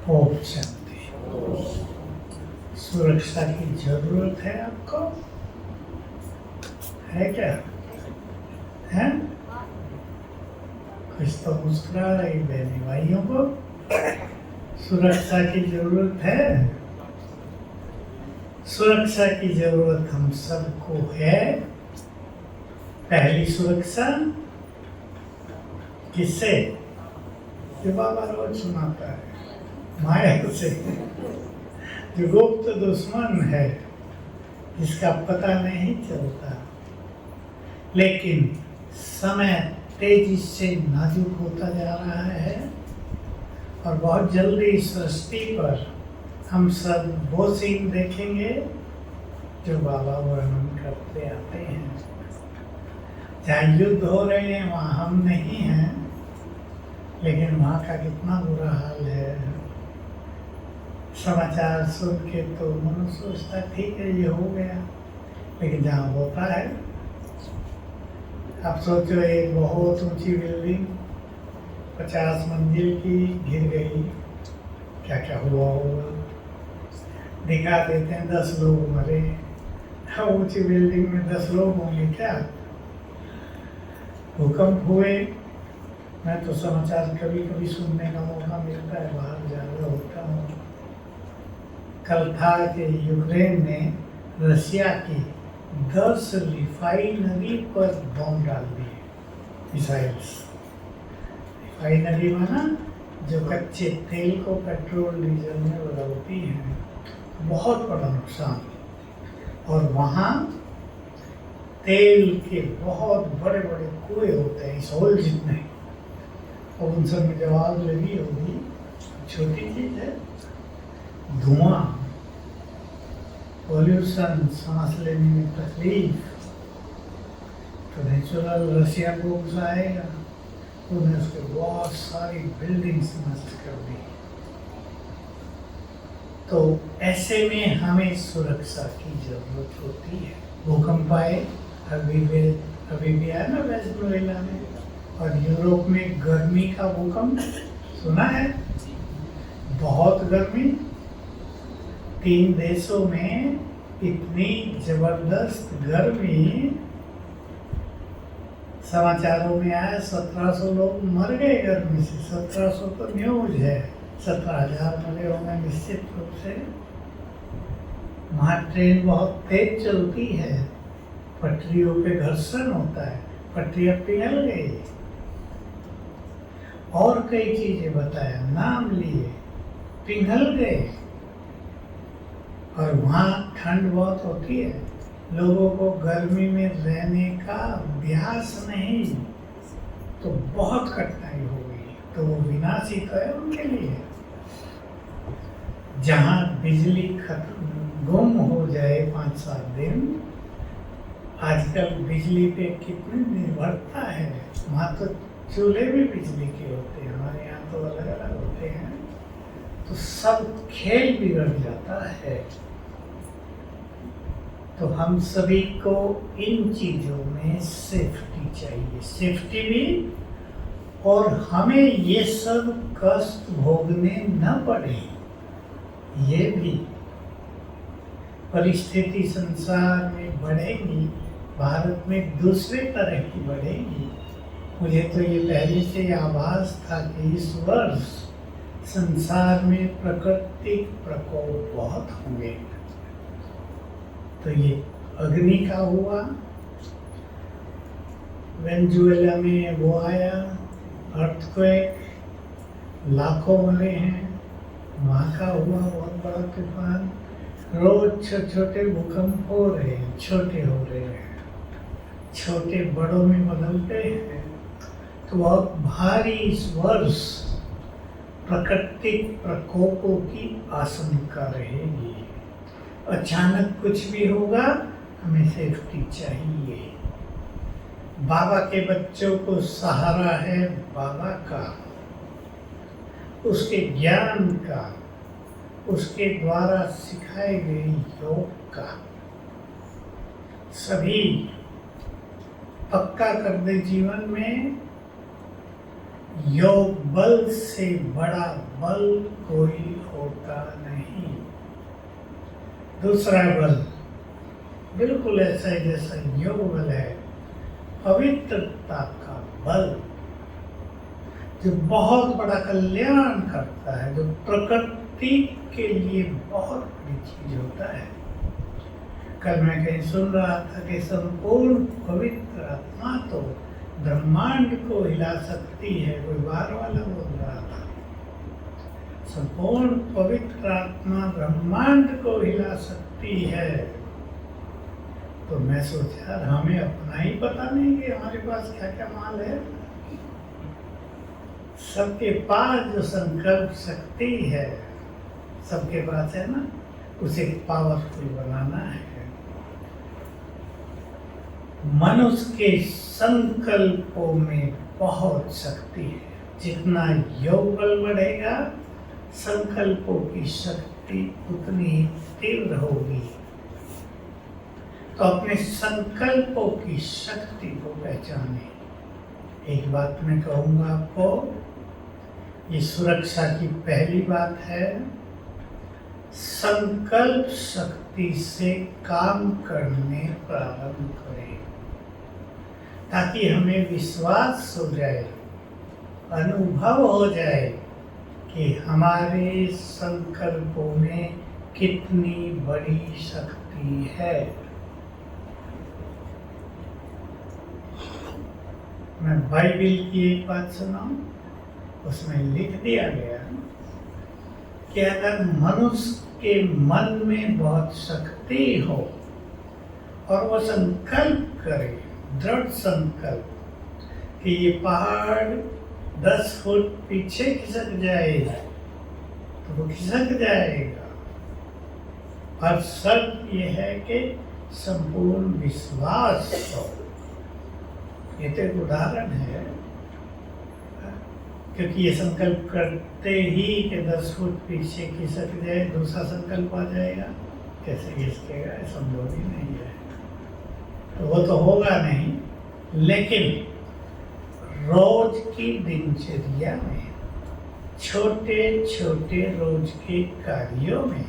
ओम शांति। सुरक्षा की जरूरत है आपको? है क्या? है? कुछ तो मुस्कुरा रही बहनी भाइयों को। सुरक्षा की जरूरत है। सुरक्षा की जरूरत हम सबको है। पहली सुरक्षा किससे? जो बाबा रोज सुनाता है, माया से, जो गुप्त दुश्मन है, जिसका पता नहीं चलता, लेकिन समय तेजी से नाजुक होता जा रहा है और बहुत जल्दी इस सृष्टि पर हम सब वो सीन देखेंगे जो बाबा वर्णन करते आते हैं। जहाँ युद्ध हो रहे हैं वहाँ हम नहीं हैं, लेकिन वहाँ का कितना बुरा हाल है। समाचार सुन के तो मनुष्य सोचता ठीक है ये हो गया, लेकिन जहाँ होता है, आप सोचो एक बहुत ऊंची बिल्डिंग 50 मंजिल की गिर गई, क्या क्या हुआ होगा। दिखा देते हैं 10 लोग मरे। ऊंची बिल्डिंग में 10 लोग होंगे क्या? भूकंप हुए, मैं तो समाचार कभी कभी सुनने का मौका मिलता है, बाहर ज़्यादा होता हूँ। कल था कि यूक्रेन ने रशिया की 10 रिफाइनरी पर बम डाल दिए, मिसाइल्स। रिफाइनरी माना जो कच्चे तेल को पेट्रोल डीजल में बदलती हैं। बहुत बड़ा नुकसान। और वहाँ तेल के बहुत बड़े बड़े कुएं होते हैं, इस होल जितने, और उन सब में जब आग लगी होगी, छोटी चीज है, धुआं, पॉल्यूशन, सांस लेने में तकलीफ, तो नेचुरल रशिया को गुस्साएगा। उन्हें उसके बहुत सारी बिल्डिंग्स नष्ट कर दी। तो ऐसे में हमें सुरक्षा की जरूरत होती है। भूकंप आए, अभी भी आया ना वेनेजुएला में, और यूरोप में गर्मी का भूकंप सुना है, बहुत गर्मी। 3 देशों में इतनी जबरदस्त गर्मी, समाचारों में आया 1700 लोग मर गए गर्मी से। 1700 तो न्यूज है, 17,000 मरे होंगे निश्चित रूप से। वहाँ ट्रेन बहुत तेज चलती है, पटरियों पे घर्षण होता है, पटरियाँ पिघल गई, और कई चीजें बताया, नाम लिए, पिघल गए। और वहाँ ठंड बहुत होती है, लोगों को गर्मी में रहने का अभ्यास नहीं, तो बहुत कठिनाई हो गई। तो वो विनाशी तो है उनके लिए। जहाँ बिजली गुम हो जाए 5-7 दिन, आजकल बिजली पे कितनी निर्भरता है। वहाँ तो चूल्हे भी बिजली के होते हैं, हमारे यहाँ तो अलग अलग होते हैं। तो सब खेल बिगड़ जाता है। तो हम सभी को इन चीजों में सेफ्टी चाहिए, सेफ्टी भी, और हमें ये सब कष्ट भोगने न पड़े, ये भी। परिस्थिति संसार में बढ़ेगी, भारत में दूसरे तरह की बढ़ेगी। मुझे तो ये पहले से आभास था कि इस वर्ष संसार में प्राकृतिक प्रकोप बहुत होंगे। तो ये अग्नि का हुआ, वेनेजुएला में वो आया अर्थक्वेक, लाखों मरे हैं। वहाँ का हुआ बहुत बड़ा तूफान। रोज छोटे भूकंप हो रहे हैं, छोटे हो रहे हैं, छोटे बड़ों में बदलते हैं। तो बहुत भारी इस वर्ष प्राकृतिक प्रकोपों की आशंका रहेगी। अचानक कुछ भी होगा, हमें सेफ्टी चाहिए। बाबा के बच्चों को सहारा है बाबा का, उसके ज्ञान का, उसके द्वारा सिखाए गए योग का। सभी पक्का कर दे जीवन में योग बल से बड़ा बल कोई होता नहीं। दूसरा बल बिल्कुल ऐसा ही जैसा योग बल है, पवित्रता का बल, जो बहुत बड़ा कल्याण करता है, जो प्रकृति के लिए बहुत बड़ी चीज होता है। कल मैं कहीं सुन रहा था कि संपूर्ण पवित्र आत्मा तो ब्रह्मांड को हिला सकती है, कोई बाहर वाला बोल रहा था। संपूर्ण पवित्र आत्मा ब्रह्मांड को हिला सकती है। तो मैं सोचा हमें अपना ही पता नहीं कि हमारे पास क्या क्या माल है। सबके पास जो संकल्प शक्ति है, सबके पास है ना, उसे पावरफुल बनाना है। मनुष्य के संकल्पों में बहुत शक्ति है। जितना योग बल बढ़ेगा, संकल्पों की शक्ति उतनी तीव्र होगी। तो अपने संकल्पों की शक्ति को पहचाने। एक बात मैं कहूँगा आपको, ये सुरक्षा की पहली बात है। संकल्प शक्ति से काम करने प्रारंभ करें, ताकि हमें विश्वास हो जाए, अनुभव हो जाए कि हमारे संकल्पों में कितनी बड़ी शक्ति है। मैं बाइबल की एक बात सुनाऊं, उसमें लिख दिया गया कि अगर मनुष्य के मन में बहुत शक्ति हो और वो संकल्प करे, दृढ़ संकल्प, कि ये पहाड़ 10 फुट पीछे खिसक जाएगा, तो वो खिसक जाएगा। पर शर्त ये है कि संपूर्ण विश्वास हो। ये तो एक उदाहरण है, क्योंकि ये संकल्प करते ही कि 10 फुट पीछे खिसक जाए, दूसरा संकल्प आ जाएगा, कैसे खिसकेगा? संभव ही नहीं है। तो वो तो होगा नहीं, लेकिन रोज की दिनचर्या में, छोटे छोटे रोज के कार्यों में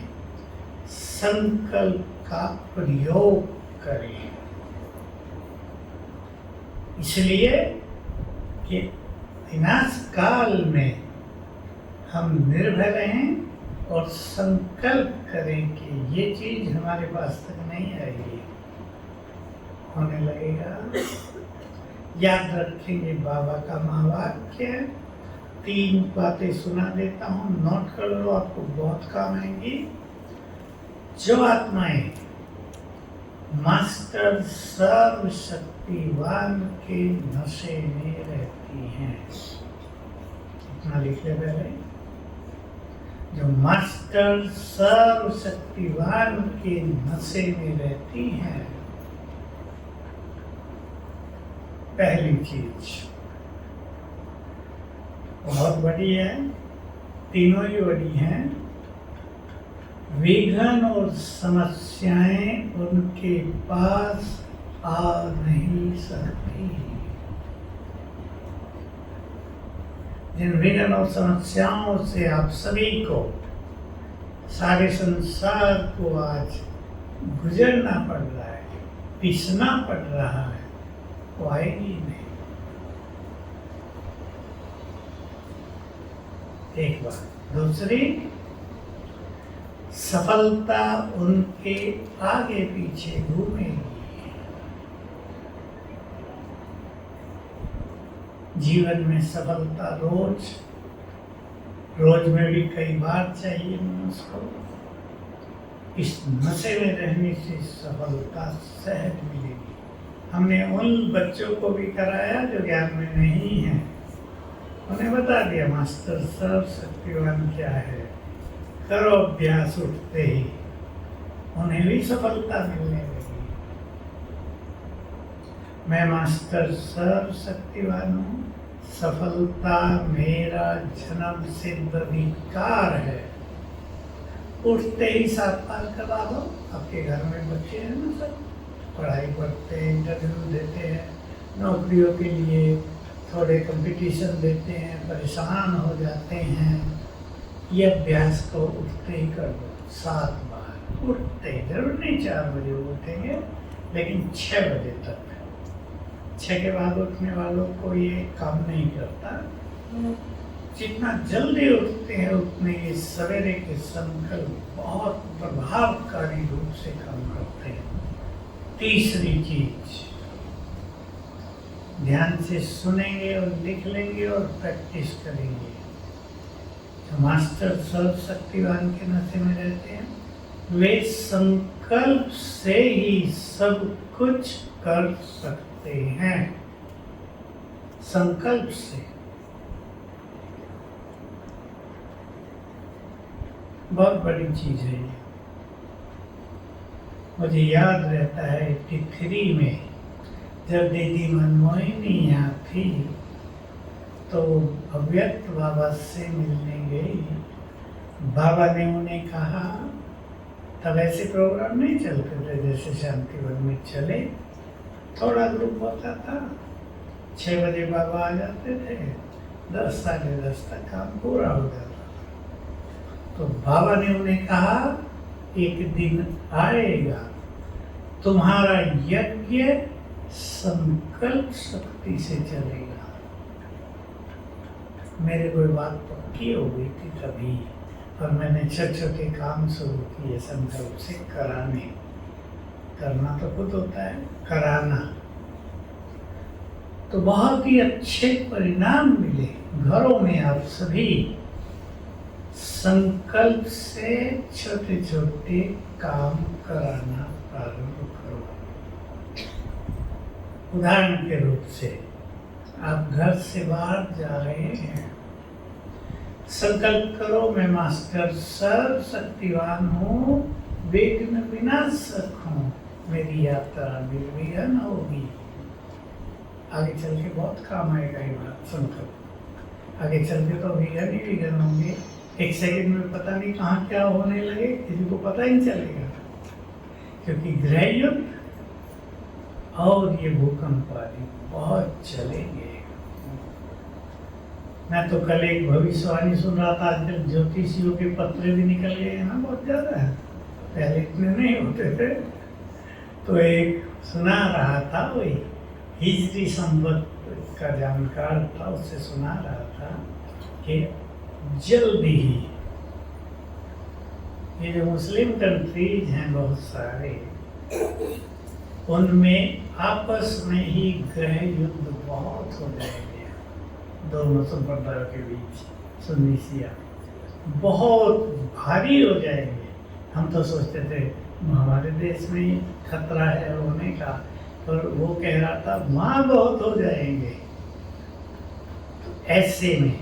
संकल्प का प्रयोग करें। इसलिए कि विनाश काल में हम निर्भय रहें और संकल्प करें कि ये चीज हमारे पास तक नहीं आएगी, होने लगेगा। याद रखेंगे बाबा का महावाक्य, 3 बातें सुना देता हूँ, नोट कर लो, आपको बहुत काम आएंगी। जो आत्माएं मास्टर सर्वशक्तिवान के नशे में रहती हैं, इतना लिख ले पहले। जो मास्टर सर्वशक्तिवान के नशे में रहती हैं, पहली चीज बहुत बड़ी है, तीनों ही बड़ी हैं। विघ्न और समस्याएं उनके पास आ नहीं सकती। जिन विघ्न और समस्याओं से आप सभी को, सारे संसार को आज गुजरना पड़ रहा है, पिसना पड़ रहा है, वो आएगी नहीं। एक बात। दूसरी, सफलता उनके आगे पीछे घूमेगी। जीवन में सफलता रोज रोज में भी कई बार चाहिए मनुष्य को। इस नशे में रहने से सफलता सहज मिलेगी। हमने उन बच्चों को भी कराया जो ज्ञान में नहीं है, उन्हें बता दिया मास्टर सर्वशक्तिवान क्या है, करो अभ्यास, उठते ही उन्हें भी सफलता मिलने लगी। मैं मास्टर सर्वशक्तिवान हूँ, सफलता मेरा जन्म सिद्ध अधिकार है। उठते ही 7 बार करवा दो। आपके घर में बच्चे हैं ना, सब पढ़ाई पढ़ते हैं, इंटरव्यू देते हैं, नौकरियों के लिए थोड़े कंपटीशन देते हैं, परेशान हो जाते हैं। ये अभ्यास को उठते ही कर दो 7 बार। उठते जरूर नहीं 4 बजे उठेंगे, लेकिन 6 बजे तक। 6 के बाद उठने वालों को ये काम नहीं करता। जितना जल्दी उठते हैं उतने ये सवेरे के संकल्प बहुत प्रभावकारी रूप से काम करते हैं। तीसरी चीज, ध्यान से सुनेंगे और लिख लेंगे और प्रैक्टिस करेंगे। जो मास्टर सर्वशक्तिवान के नशे में रहते हैं, वे संकल्प से ही सब कुछ कर सकते हैं। संकल्प से। बहुत बड़ी चीज है ये। मुझे याद रहता है 83 में जब दीदी मनमोहिनी यहाँ थी तो अव्यक्त बाबा से मिलने गई। बाबा ने उन्हें कहा, तब ऐसे प्रोग्राम नहीं चलते थे जैसे शांतिवन में चले, थोड़ा ग्रुप होता था। 6 बजे बाबा आ जाते थे, 10 साढ़े 10 तक काम पूरा हो जाता। तो बाबा ने उन्हें कहा, एक दिन आएगा तुम्हारा यज्ञ संकल्प शक्ति से चलेगा। मेरे कोई बात पक्की हो गई थी तभी, और मैंने छोटे छोटे काम शुरू किए संकल्प से कराने। करना तो खुद होता है, कराना। तो बहुत ही अच्छे परिणाम मिले। घरों में आप सभी संकल्प से छोटे छोटे काम कराना प्रारंभ करो। उदाहरण के रूप से, आप घर से बाहर जा रहे हैं, संकल्प करो, मैं मास्टर सर्वशक्तिवान हूँ, विघ्न विनाशक हूँ, मेरी यात्रा निर्विघ्न होगी। आगे चल के बहुत काम आएगा ये बात। संकल्प आगे चल के तो विघ्न ही विघ्न होंगे। 1 सेकंड में पता नहीं कहाँ क्या होने लगे, किसी को पता ही नहीं चलेगा। क्योंकि गृह युद्ध और ये भूकंप आदि बहुत चलेंगे। मैं तो कल एक भविष्यवाणी सुन रहा था, आजकल ज्योतिषियों के पत्र भी निकल गए हैं ना, बहुत ज़्यादा है। पहले इतने नहीं होते थे। तो एक सुना रहा था, वही हिजरी संवत का जानकार था, उससे सुना रहा था कि जल्दी ही ये जो मुस्लिम कंट्रीज हैं बहुत सारे, उनमें आपस में ही गृह युद्ध बहुत हो जाएंगे। दोनों संप्रदायों के बीच, सुन्नी शिया, बहुत भारी हो जाएंगे। हम तो सोचते थे हमारे देश में ही खतरा है होने का, पर वो कह रहा था वहाँ बहुत हो जाएंगे। तो ऐसे में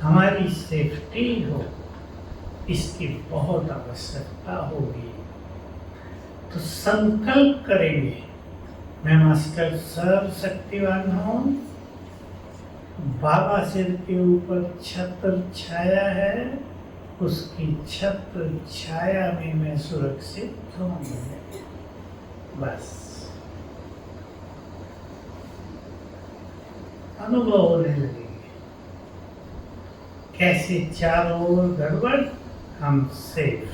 हमारी सेफ्टी हो, इसकी बहुत आवश्यकता होगी। तो संकल्प करेंगे, मैं मास्टर सर्वशक्तिवान हूँ, बाबा सिर के ऊपर छत्र छाया है, उसकी छत्र छाया में मैं सुरक्षित हूँ। बस अनुभव होने लगेंगे कैसे चारों ओर गड़बड़, हम सेफ।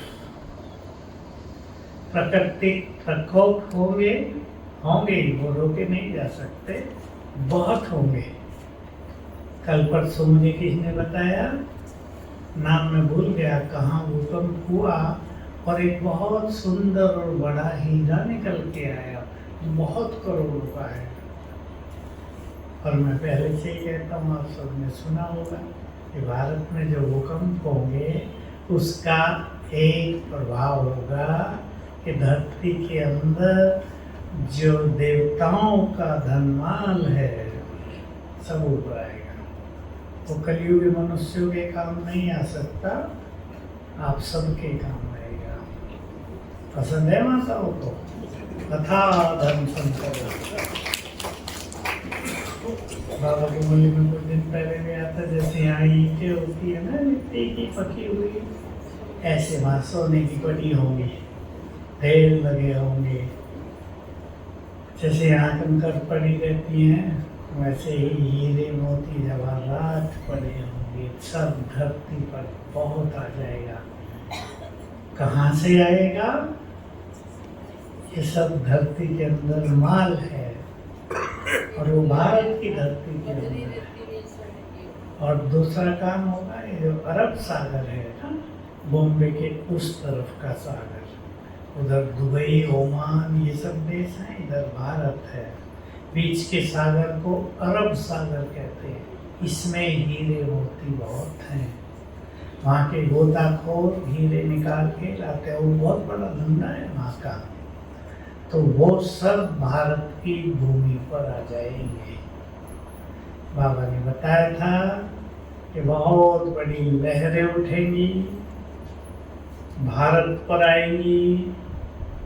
प्राकृतिक प्रकोप होंगे ही, वो रोके नहीं जा सकते, बहुत होंगे। कल परसों मुझे किसने बताया, नाम मैं भूल गया, कहाँ भूकंप हुआ और एक बहुत सुंदर और बड़ा हीरा निकल के आया, बहुत करोड़ों का है। और मैं पहले से ही कहता हूँ, आप सबने सुना होगा कि भारत में जो भूकंप होंगे उसका एक प्रभाव होगा कि धरती के अंदर जो देवताओं का धनमाल है सब ऊपर आएगा। वो कलयुगी मनुष्यों के काम नहीं आ सकता, आप सबके काम आएगा। पसंद है माताओं को? कथा धर्म संकल्प बाबा के मुरली में कुछ दिन पहले भी आता, जैसे यहाँ ईंटें होती है ना मिट्टी की पकी हुई, ऐसे वहाँ सोने की पड़ी होंगी, ढेर लगे होंगे। जैसे यहाँ कंकर पड़ी रहती हैं वैसे ही हीरे मोती जवाहरात पड़े होंगे, सब धरती पर बहुत आ जाएगा। कहाँ से आएगा? ये सब धरती के अंदर माल है और वो भारत की धरती के अंदर है। और दूसरा काम होगा, ये जो अरब सागर है ना, बॉम्बे के उस तरफ का सागर, उधर दुबई, ओमान, ये सब देश हैं, इधर भारत है। बीच के सागर को अरब सागर कहते हैं। इसमें हीरे मोती बहुत हैं। वहाँ के गोताखोर हीरे निकाल के लाते हैं, वो बहुत बड़ा धंधा है वहाँ का। तो वो सब भारत की भूमि पर आ जाएंगे। बाबा ने बताया था कि बहुत बड़ी लहरें उठेंगी, भारत पर आएंगी,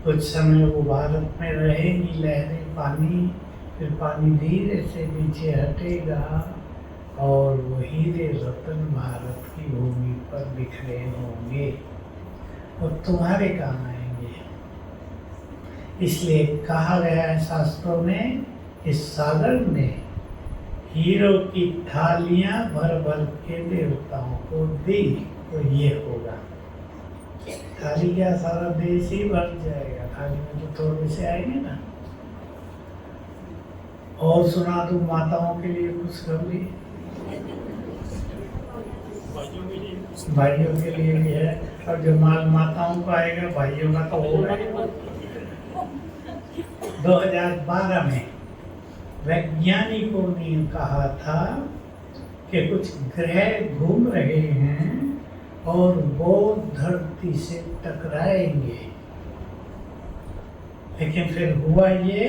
कुछ समय वो भारत में रहेंगी लहरें, पानी, फिर पानी धीरे से नीचे हटेगा और वो हीरे रतन भारत की भूमि पर बिखरे होंगे और तुम्हारे काम आएंगे। इसलिए कहा गया है शास्त्रों में, इस सागर में हीरों की थालियां भर भर के देवताओं को दी तो ये होगा। थाली क्या, सारा देश ही भर जाएगा, थाली में तो थोड़े से आएंगे ना। और सुना दूं माताओं के लिए खुशखबरी, भाइयों के लिए भी है। और जो माल माताओं को आएगा, भाइयों का तो होगा। 2012 में वैज्ञानिकों ने कहा था कि कुछ ग्रह घूम रहे हैं और वो धरती से टकराएंगे। लेकिन फिर हुआ ये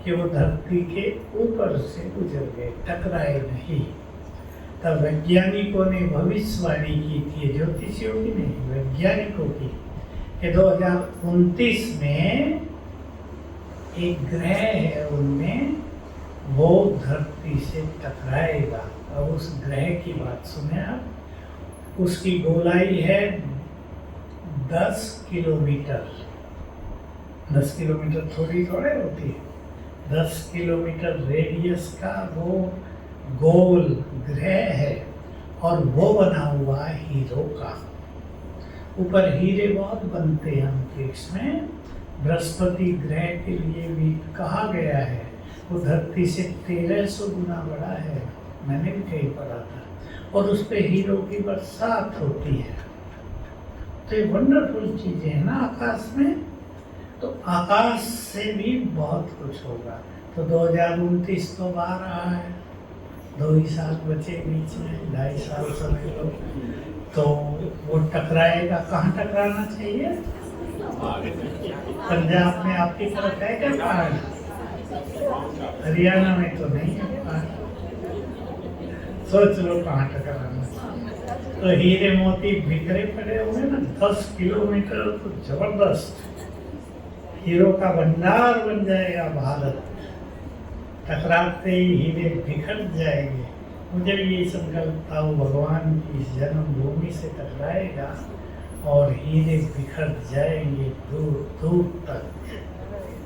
कि वो धरती के ऊपर से गुजर गए, टकराए नहीं। तब वैज्ञानिकों ने भविष्यवाणी की थी, ज्योतिषियों की नहीं, वैज्ञानिकों की, कि 2029 में एक ग्रह है उनमें, वो धरती से टकराएगा। और उस ग्रह की बात सुने आप, उसकी गोलाई है 10 किलोमीटर। 10 किलोमीटर थोड़ी होती है। 10 किलोमीटर रेडियस का वो गोल ग्रह है और वो बना हुआ है हीरो का। ऊपर हीरे बहुत बनते हैं अंतरिक्ष में। बृहस्पति ग्रह के लिए भी कहा गया है, वो धरती से 1300 गुना बड़ा है, मैंने भी कहीं पढ़ा था। और उस पे हीरो की बरसात होती है। तो ये वंडरफुल चीजें हैं ना आकाश में। तो आकाश से भी बहुत कुछ होगा। तो 2029 तो आ रहा है, 2 ही साल बचे बीच में, 2.5 साल समझ लो। तो वो टकराएगा। कहाँ टकराना चाहिए? पंजाब में आपकी तरफ है क्या पहाड़? हरियाणा में तो नहीं है पहाड़। सोच लो कहाँ टकराना चाहिए। तो हीरे मोती बिखरे पड़े हुए ना 10 किलोमीटर, तो जबरदस्त हीरो का भंडार बन जाएगा भारत। टकराते ही हीरे बिखर जाएंगे। मुझे भी यही संकल्प था, वो भगवान की जन्मभूमि से टकराएगा और हीरे बिखर जाएंगे दूर दूर तक।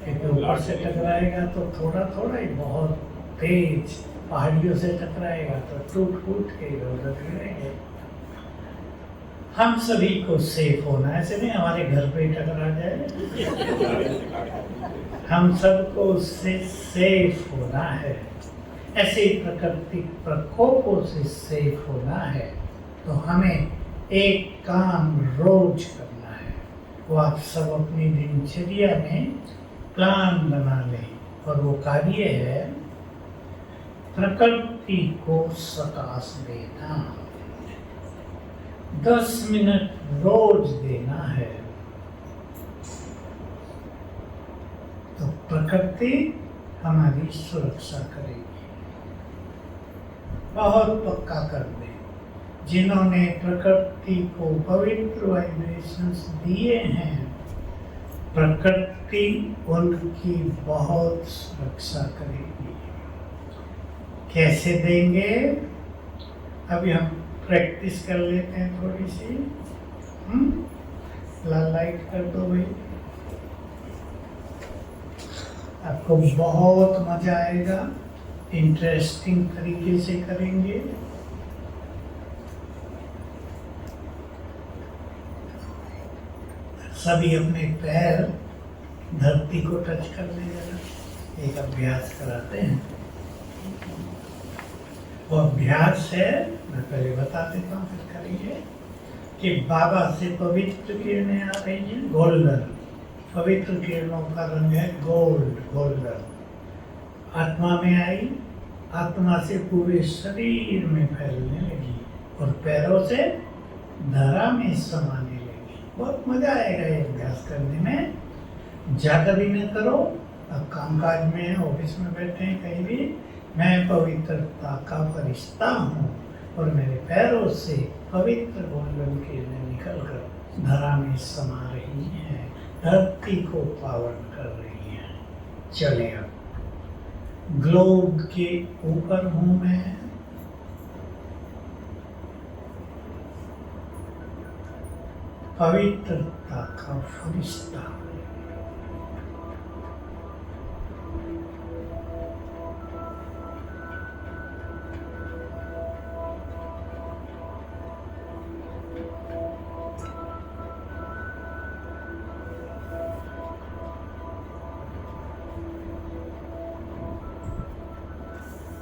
क्योंकि ऊपर से टकराएगा तो थोड़ा थोड़ा ही, बहुत तेज पहाड़ियों से टकराएगा तो टूट फूट के इधर गिरेंगे। हम सभी को सेफ होना है, ऐसे नहीं हमारे घर पे ही टकरा जाए। हम सबको उससे सेफ होना है। ऐसे प्राकृतिक प्रकोपों से सेफ होना है। तो हमें एक काम रोज करना है, वो आप सब अपनी दिनचर्या में प्लान बना लें। और वो कार्य है प्रकृति को सकाश देना। 10 मिनट रोज देना है। तो प्रकृति हमारी सुरक्षा करेगी। बहुत पक्का कर दे। जिन्होंने प्रकृति को पवित्र वाइब्रेशंस दिए हैं, प्रकृति उनकी बहुत सुरक्षा करेगी। कैसे देंगे? अभी हम प्रैक्टिस कर लेते हैं थोड़ी सी। लाइट कर दो भाई, आपको बहुत मजा आएगा। इंटरेस्टिंग तरीके से करेंगे। सभी अपने पैर धरती को टच कर लेगा। एक अभ्यास कराते हैं। वो अभ्यास है, मैं पहले बता देता हूँ फिर करेंगे, कि बाबा से पवित्र किरणें आ रही हैं, गोल्डन। पवित्र किरणों का रंग है गोल्डन। आत्मा में आई, आत्मा से पूरे शरीर में फैलने लगी और पैरों से धरा में समाने लगी। बहुत मजा आएगा ये अभ्यास करने में। ज़्यादा भी न करो। अब कामकाज में, ऑफिस में बैठे हैं कहीं भी, मैं पवित्रता का फरिश्ता हूँ और मेरे पैरों से पवित्र गोल्डन किरणें निकलकर धरा में समा रही हैं, धरती को पावन कर रही हैं। चले अब ग्लोब के ऊपर हूँ मैं, पवित्रता का फरिश्ता।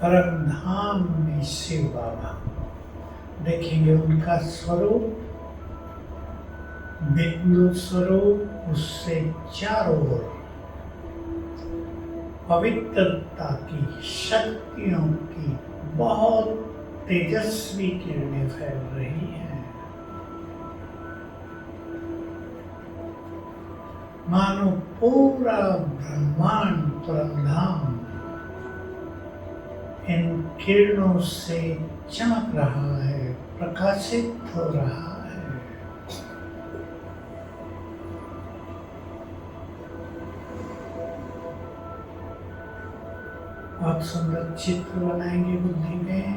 परम धाम में शिव बाबा, देखेंगे उनका स्वरूप, बिंदु स्वरूप, उससे चारों ओर पवित्रता की, शक्तियों की बहुत तेजस्वी किरणें फैल रही हैं। मानो पूरा ब्रह्मांड परमधाम इन किरणों से चमक रहा है, प्रकाशित हो रहा है। बहुत सुंदर चित्र बनाएंगे बुद्धि में।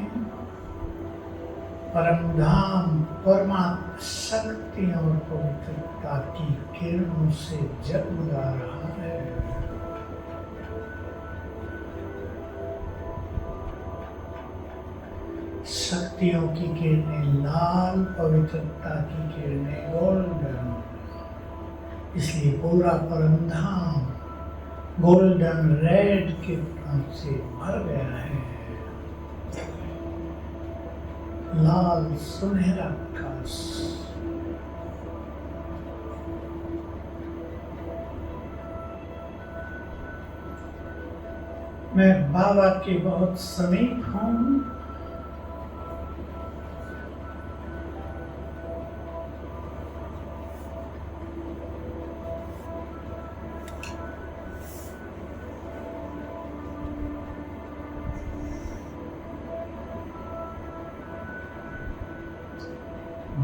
परमधाम, परमात्मा शक्ति और पवित्रता की किरणों से जगमगा रहा है। शक्तियों की किरणें लाल, पवित्रता की किरणें गोल्डन। इसलिए पूरा परमधाम गोल्डन रेड किरणों से भर गया है। लाल सुनहरा आकाश। मैं बाबा के बहुत समीप हूँ।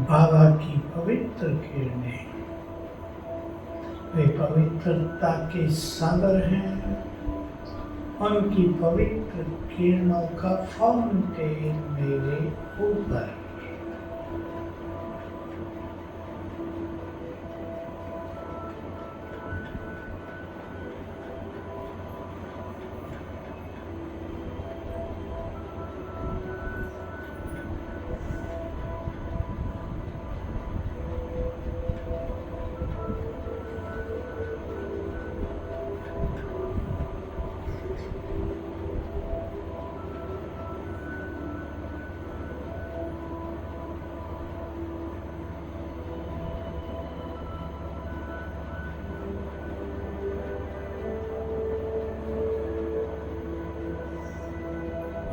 बाबा की पवित्र किरणें, वे पवित्रता के सागर हैं। उनकी पवित्र किरणों का फाउंटेन मेरे ऊपर।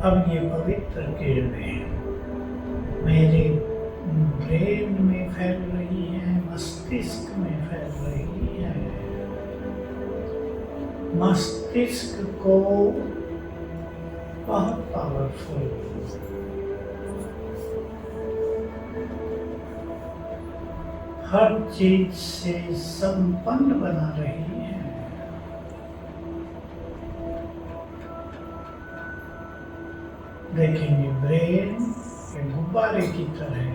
अब ये पवित्र किरणें मेरे ब्रेन में फैल रही हैं, मस्तिष्क में फैल रही हैं। मस्तिष्क को बहुत पावरफुल, हर चीज से संपन्न बना रही है। देखेंगे ब्रेन के गुब्बारे की तरह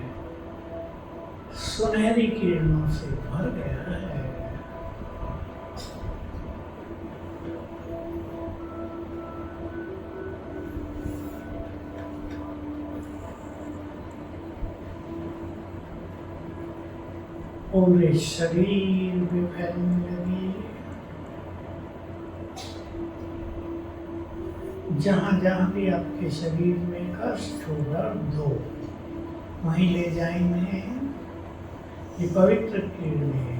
सुनहरी किरणों से भर गया है। पूरे शरीर में फैलने लगी। जहाँ जहाँ भी आपके शरीर में कष्ट हो, दर्द हो, वहीं ले जाएंगे। ये पवित्र किरणें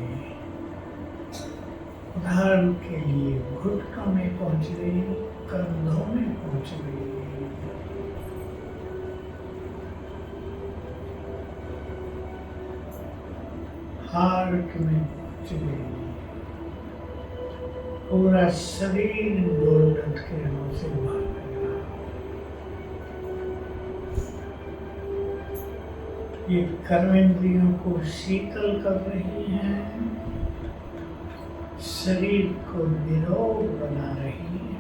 उदाहरण के लिए घुटनों में पहुँच गई, कंधों में पहुँच गई, हार्ट में पहुँच गई। पूरा शरीर गोल्डन किरणों से भर गया। ये कर्मेंद्रियों को शीतल कर रही हैं, शरीर को निरोग बना रही हैं।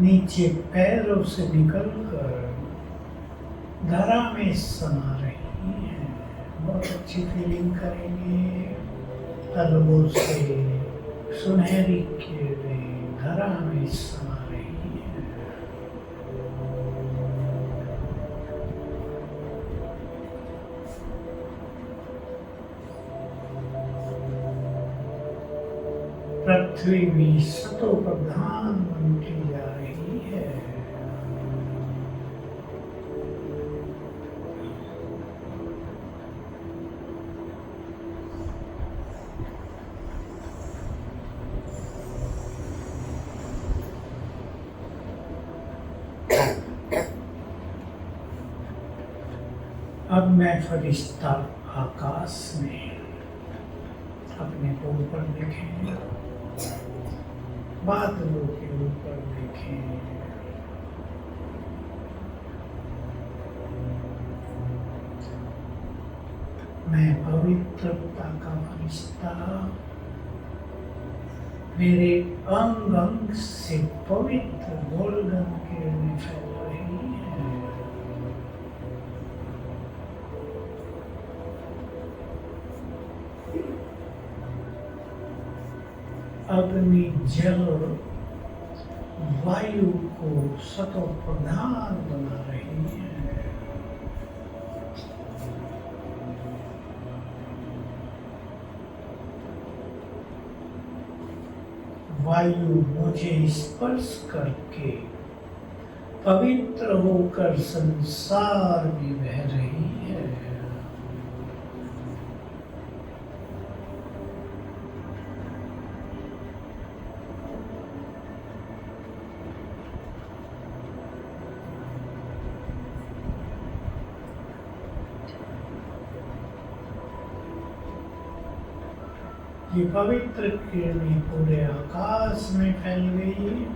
नीचे पैरों से निकलकर धरा में समा रही है। बहुत अच्छी फीलिंग करेंगे। तलवों से सुनहरी किरणें धरा में समा रही है। पृथ्वी भी सतो प्रधान बनती जा रही है। अब मैं फरिश्ता आकाश में अपने को ऊपर देखें, बादलों के ऊपर देखें। मैं पवित्रता का फरिश्ता, मेरे अंग अंग से पवित्र गोल्डन किरणें फैल रही हैं। अग्नि, जल, वायु को सतो प्रधान बना रही है। वायु मुझे स्पर्श करके पवित्र होकर संसार में बह रही है। ये पवित्र किरणें पूरे आकाश में फैल गई।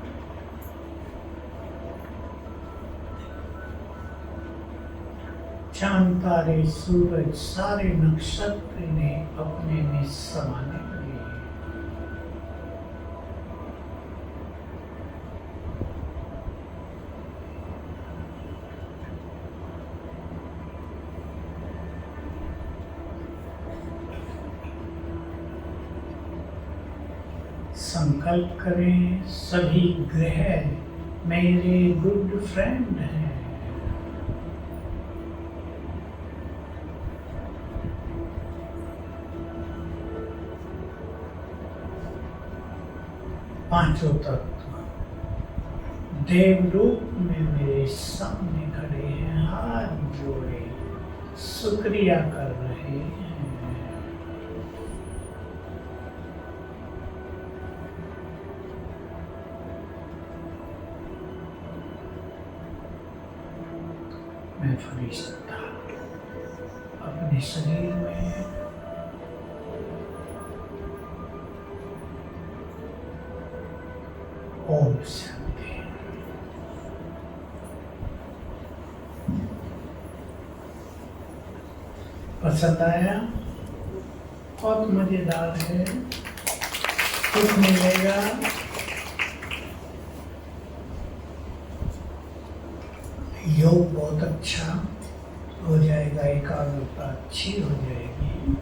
चांद, तारे, सूरज, सारे नक्षत्र ने अपने में समाने लगे। संकल्प करें, सभी ग्रह मेरे गुड फ्रेंड हैं। पांचों तत्व देव रूप में मेरे सामने खड़े हैं, हाथ जोड़े शुक्रिया कर रहे हैं। मैं फरिश्ता अपने शरीर में ओम शांति। पसंद आया? बहुत मजेदार है, कुछ मिलेगा। योग बहुत अच्छा हो जाएगा, एकाग्रता अच्छी हो जाएगी।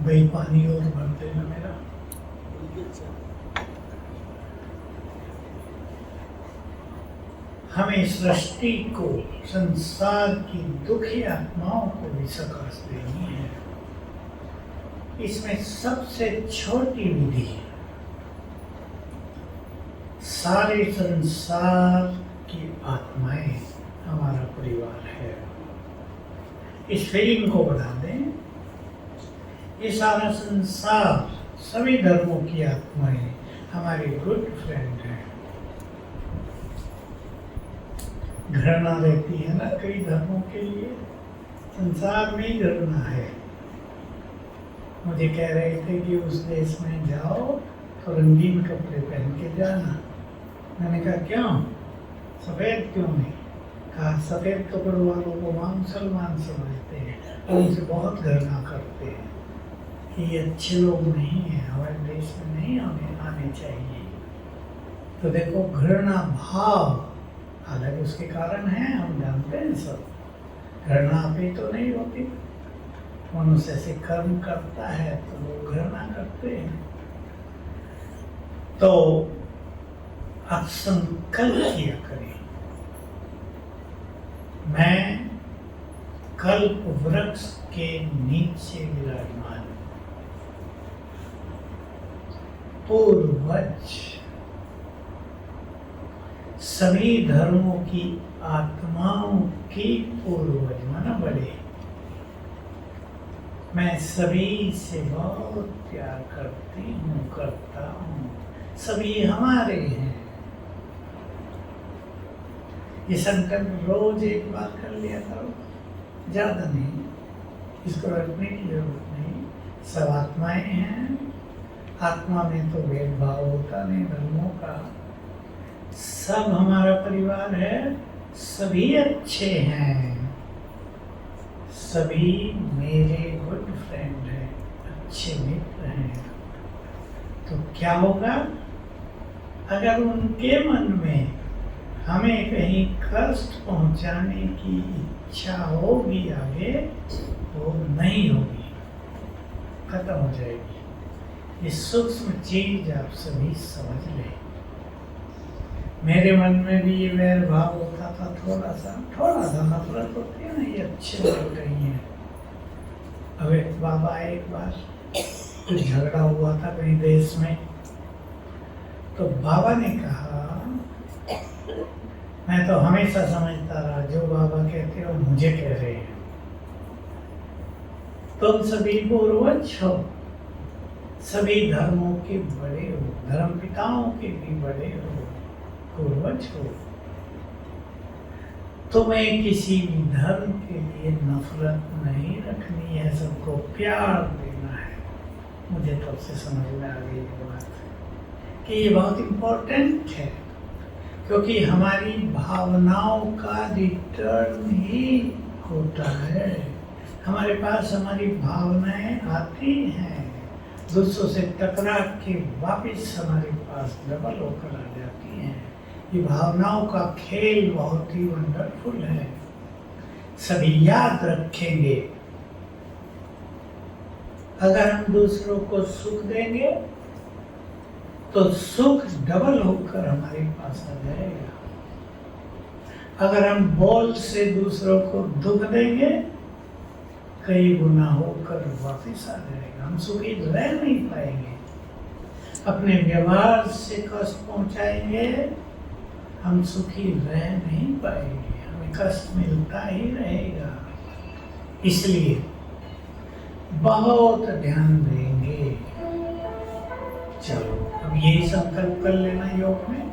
भाई पानी और भर देना मेरा। हमें सृष्टि को, संसार की दुखी आत्माओं को भी सकाश देनी है। इसमें सबसे छोटी विधि, सारे संसार की आत्माएं हमारा परिवार है, इस फीलिंग को बढ़ा दें। ये सारा संसार, सभी धर्मों की आत्माएं हमारी गुड फ्रेंड है। घृणा रहती है ना कई धर्मों के लिए, संसार में ही घृणा है। मुझे कह रहे थे कि उस देश में जाओ तो रंगीन कपड़े पहन के जाना। मैंने कहा क्यों, सफ़ेद क्यों नहीं? कहा सफ़ेद कपड़े वालों को वहाँ मुसलमान समझते हैं और उनसे बहुत घृणा करते हैं कि ये अच्छे लोग नहीं हैं, हमारे देश में नहीं आने चाहिए। तो देखो, घृणा भाव, हालांकि उसके कारण हैं, हम जानते हैं सब। घृणा भी तो नहीं होती, मनुष्य ऐसे कर्म करता है तो लोग घृणा करते हैं। तो आप संकल्प किया करें, मैं कल्प वृक्ष के नीचे विराजमान, पूर्वज सभी धर्मों की आत्माओं की पूर्वज माना बड़े, मैं सभी से बहुत प्यार करता हूँ, सभी हमारे हैं। ये संकल्प रोज एक बार कर लिया करो, ज्यादा नहीं, इसको रखने की जरूरत नहीं। सब आत्माएं हैं, आत्मा में तो भेदभाव होता नहीं धर्मों का, सब हमारा परिवार है, सभी अच्छे हैं, सभी मेरे गुड फ्रेंड हैं, अच्छे मित्र हैं। तो क्या होगा, अगर उनके मन में हमें कहीं कष्ट पहुंचाने की इच्छा होगी आगे, वो नहीं होगी, खत्म हो जाएगी। ये सूक्ष्म चीज आप सभी समझ लें। मेरे मन में भी ये वैर भाव होता था, थोड़ा सा नफरत होती है ना, ये अच्छे लग रही है। अब एक बाबा एक बार कुछ झगड़ा हुआ था कहीं देश में, तो बाबा ने कहा, मैं तो हमेशा समझता रहा जो बाबा कहते हो मुझे कह रहे हैं, तुम सभी पूर्वज हो, सभी धर्मों के बड़े हो, धर्म पिताओं के भी बड़े हो, पूर्वज हो। तुम्हें किसी भी धर्म के लिए नफरत नहीं रखनी है, सबको प्यार देना है। मुझे तब से समझ में आ गई ये बात कि ये बहुत इम्पोर्टेंट है, क्योंकि हमारी भावनाओं का रिटर्न ही होता है। हमारे पास हमारी भावनाएं आती हैं, दूसरों से टकरा के वापस हमारे पास डबल होकर आ जाती हैं। ये भावनाओं का खेल बहुत ही वंडरफुल है, सभी याद रखेंगे। अगर हम दूसरों को सुख देंगे तो सुख डबल होकर हमारे पास आ जाएगा। अगर हम बोल से दूसरों को दुख देंगे, कई गुना होकर वापस आ जाएगा। हम सुखी रह नहीं पाएंगे। अपने व्यवहार से कष्ट पहुंचाएंगे, हम सुखी रह नहीं पाएंगे, हमें कष्ट मिलता ही रहेगा। इसलिए बहुत ध्यान देंगे। चलो अब यही संकल्प कर लेना योग में।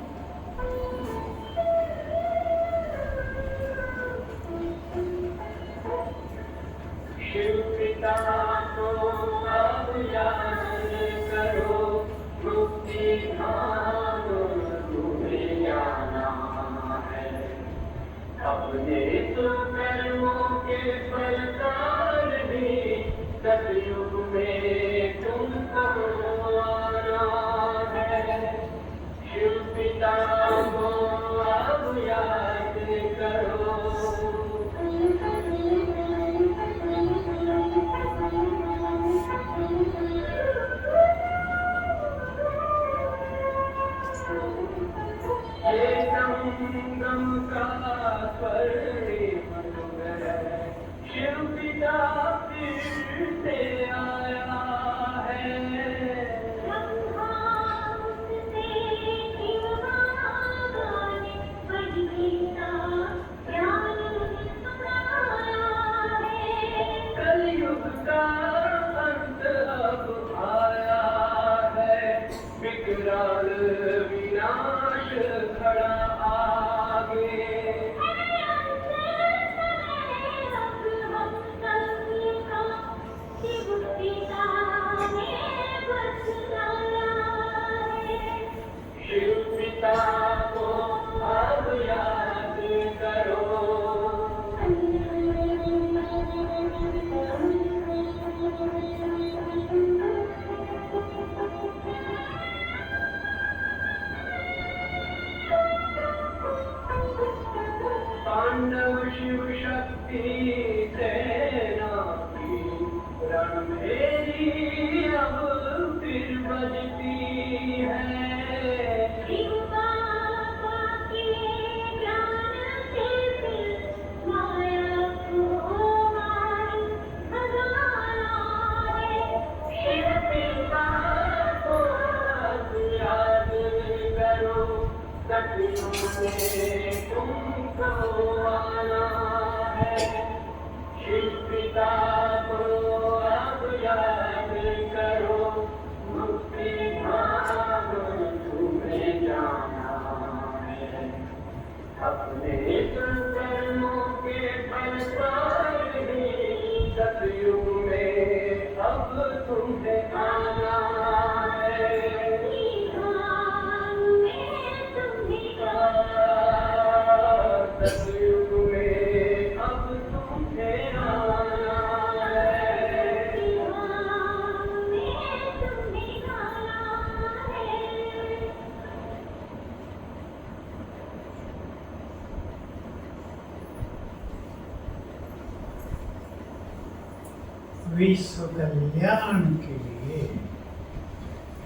शिव पिता को अब याद करो, मुक्ति धाम तुम्हें जाना है। अपने सुकर्मों के फलदार भी सतयुग में तुमको आना है। शिव पिता को अब याद करो। संगम का स्वर्णिम युग है, शिव पिता फिर से आया है। कलयुग का अंत अब आया है, विकराल विनाश खड़ा आगे। शिव पिता को अब याद करो, पांडव शिव शक्ति सेना की रणभेरी अब फिर बजती है। शिव पिता को अब याद करो, सपनों में तुमको आना है। शिव पिता को अब याद करो, मुक्ति धाम तुम्हें जाना है। अपने कर्मों के फल पर ही सतयुग में अब तुम्हें आना है। सतयुग में अब तुम्हें आना है। विश्व कल्याण के लिए,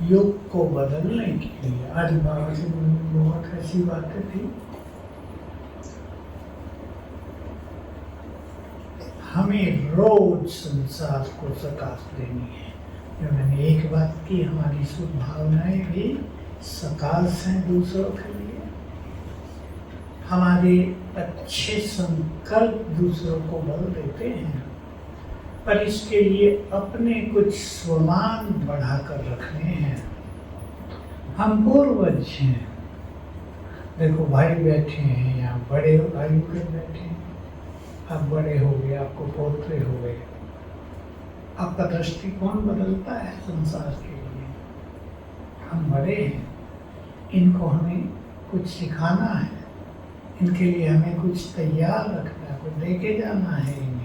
युग को बदलने के लिए। आज बाबा से बहुत ऐसी बातें थी। हमें रोज संसार को सकाश देनी है। जो मैंने एक बात की, हमारी शुभ भावनाएं भी सकाश हैं दूसरों के लिए। हमारे अच्छे संकल्प दूसरों को बल देते हैं, पर इसके लिए अपने कुछ स्वमान बढ़ाकर रखने हैं। हम पूर्वज हैं। देखो भाई बैठे हैं यहाँ, बड़े भाई के बैठे हैं। आप बड़े हो गए, आपको पोते हो गए, आपका दृष्टिकोण बदलता है संसार के लिए। हम बड़े हैं, इनको हमें कुछ सिखाना है, इनके लिए हमें कुछ तैयार रखना है, कुछ लेके जाना है इन्हें।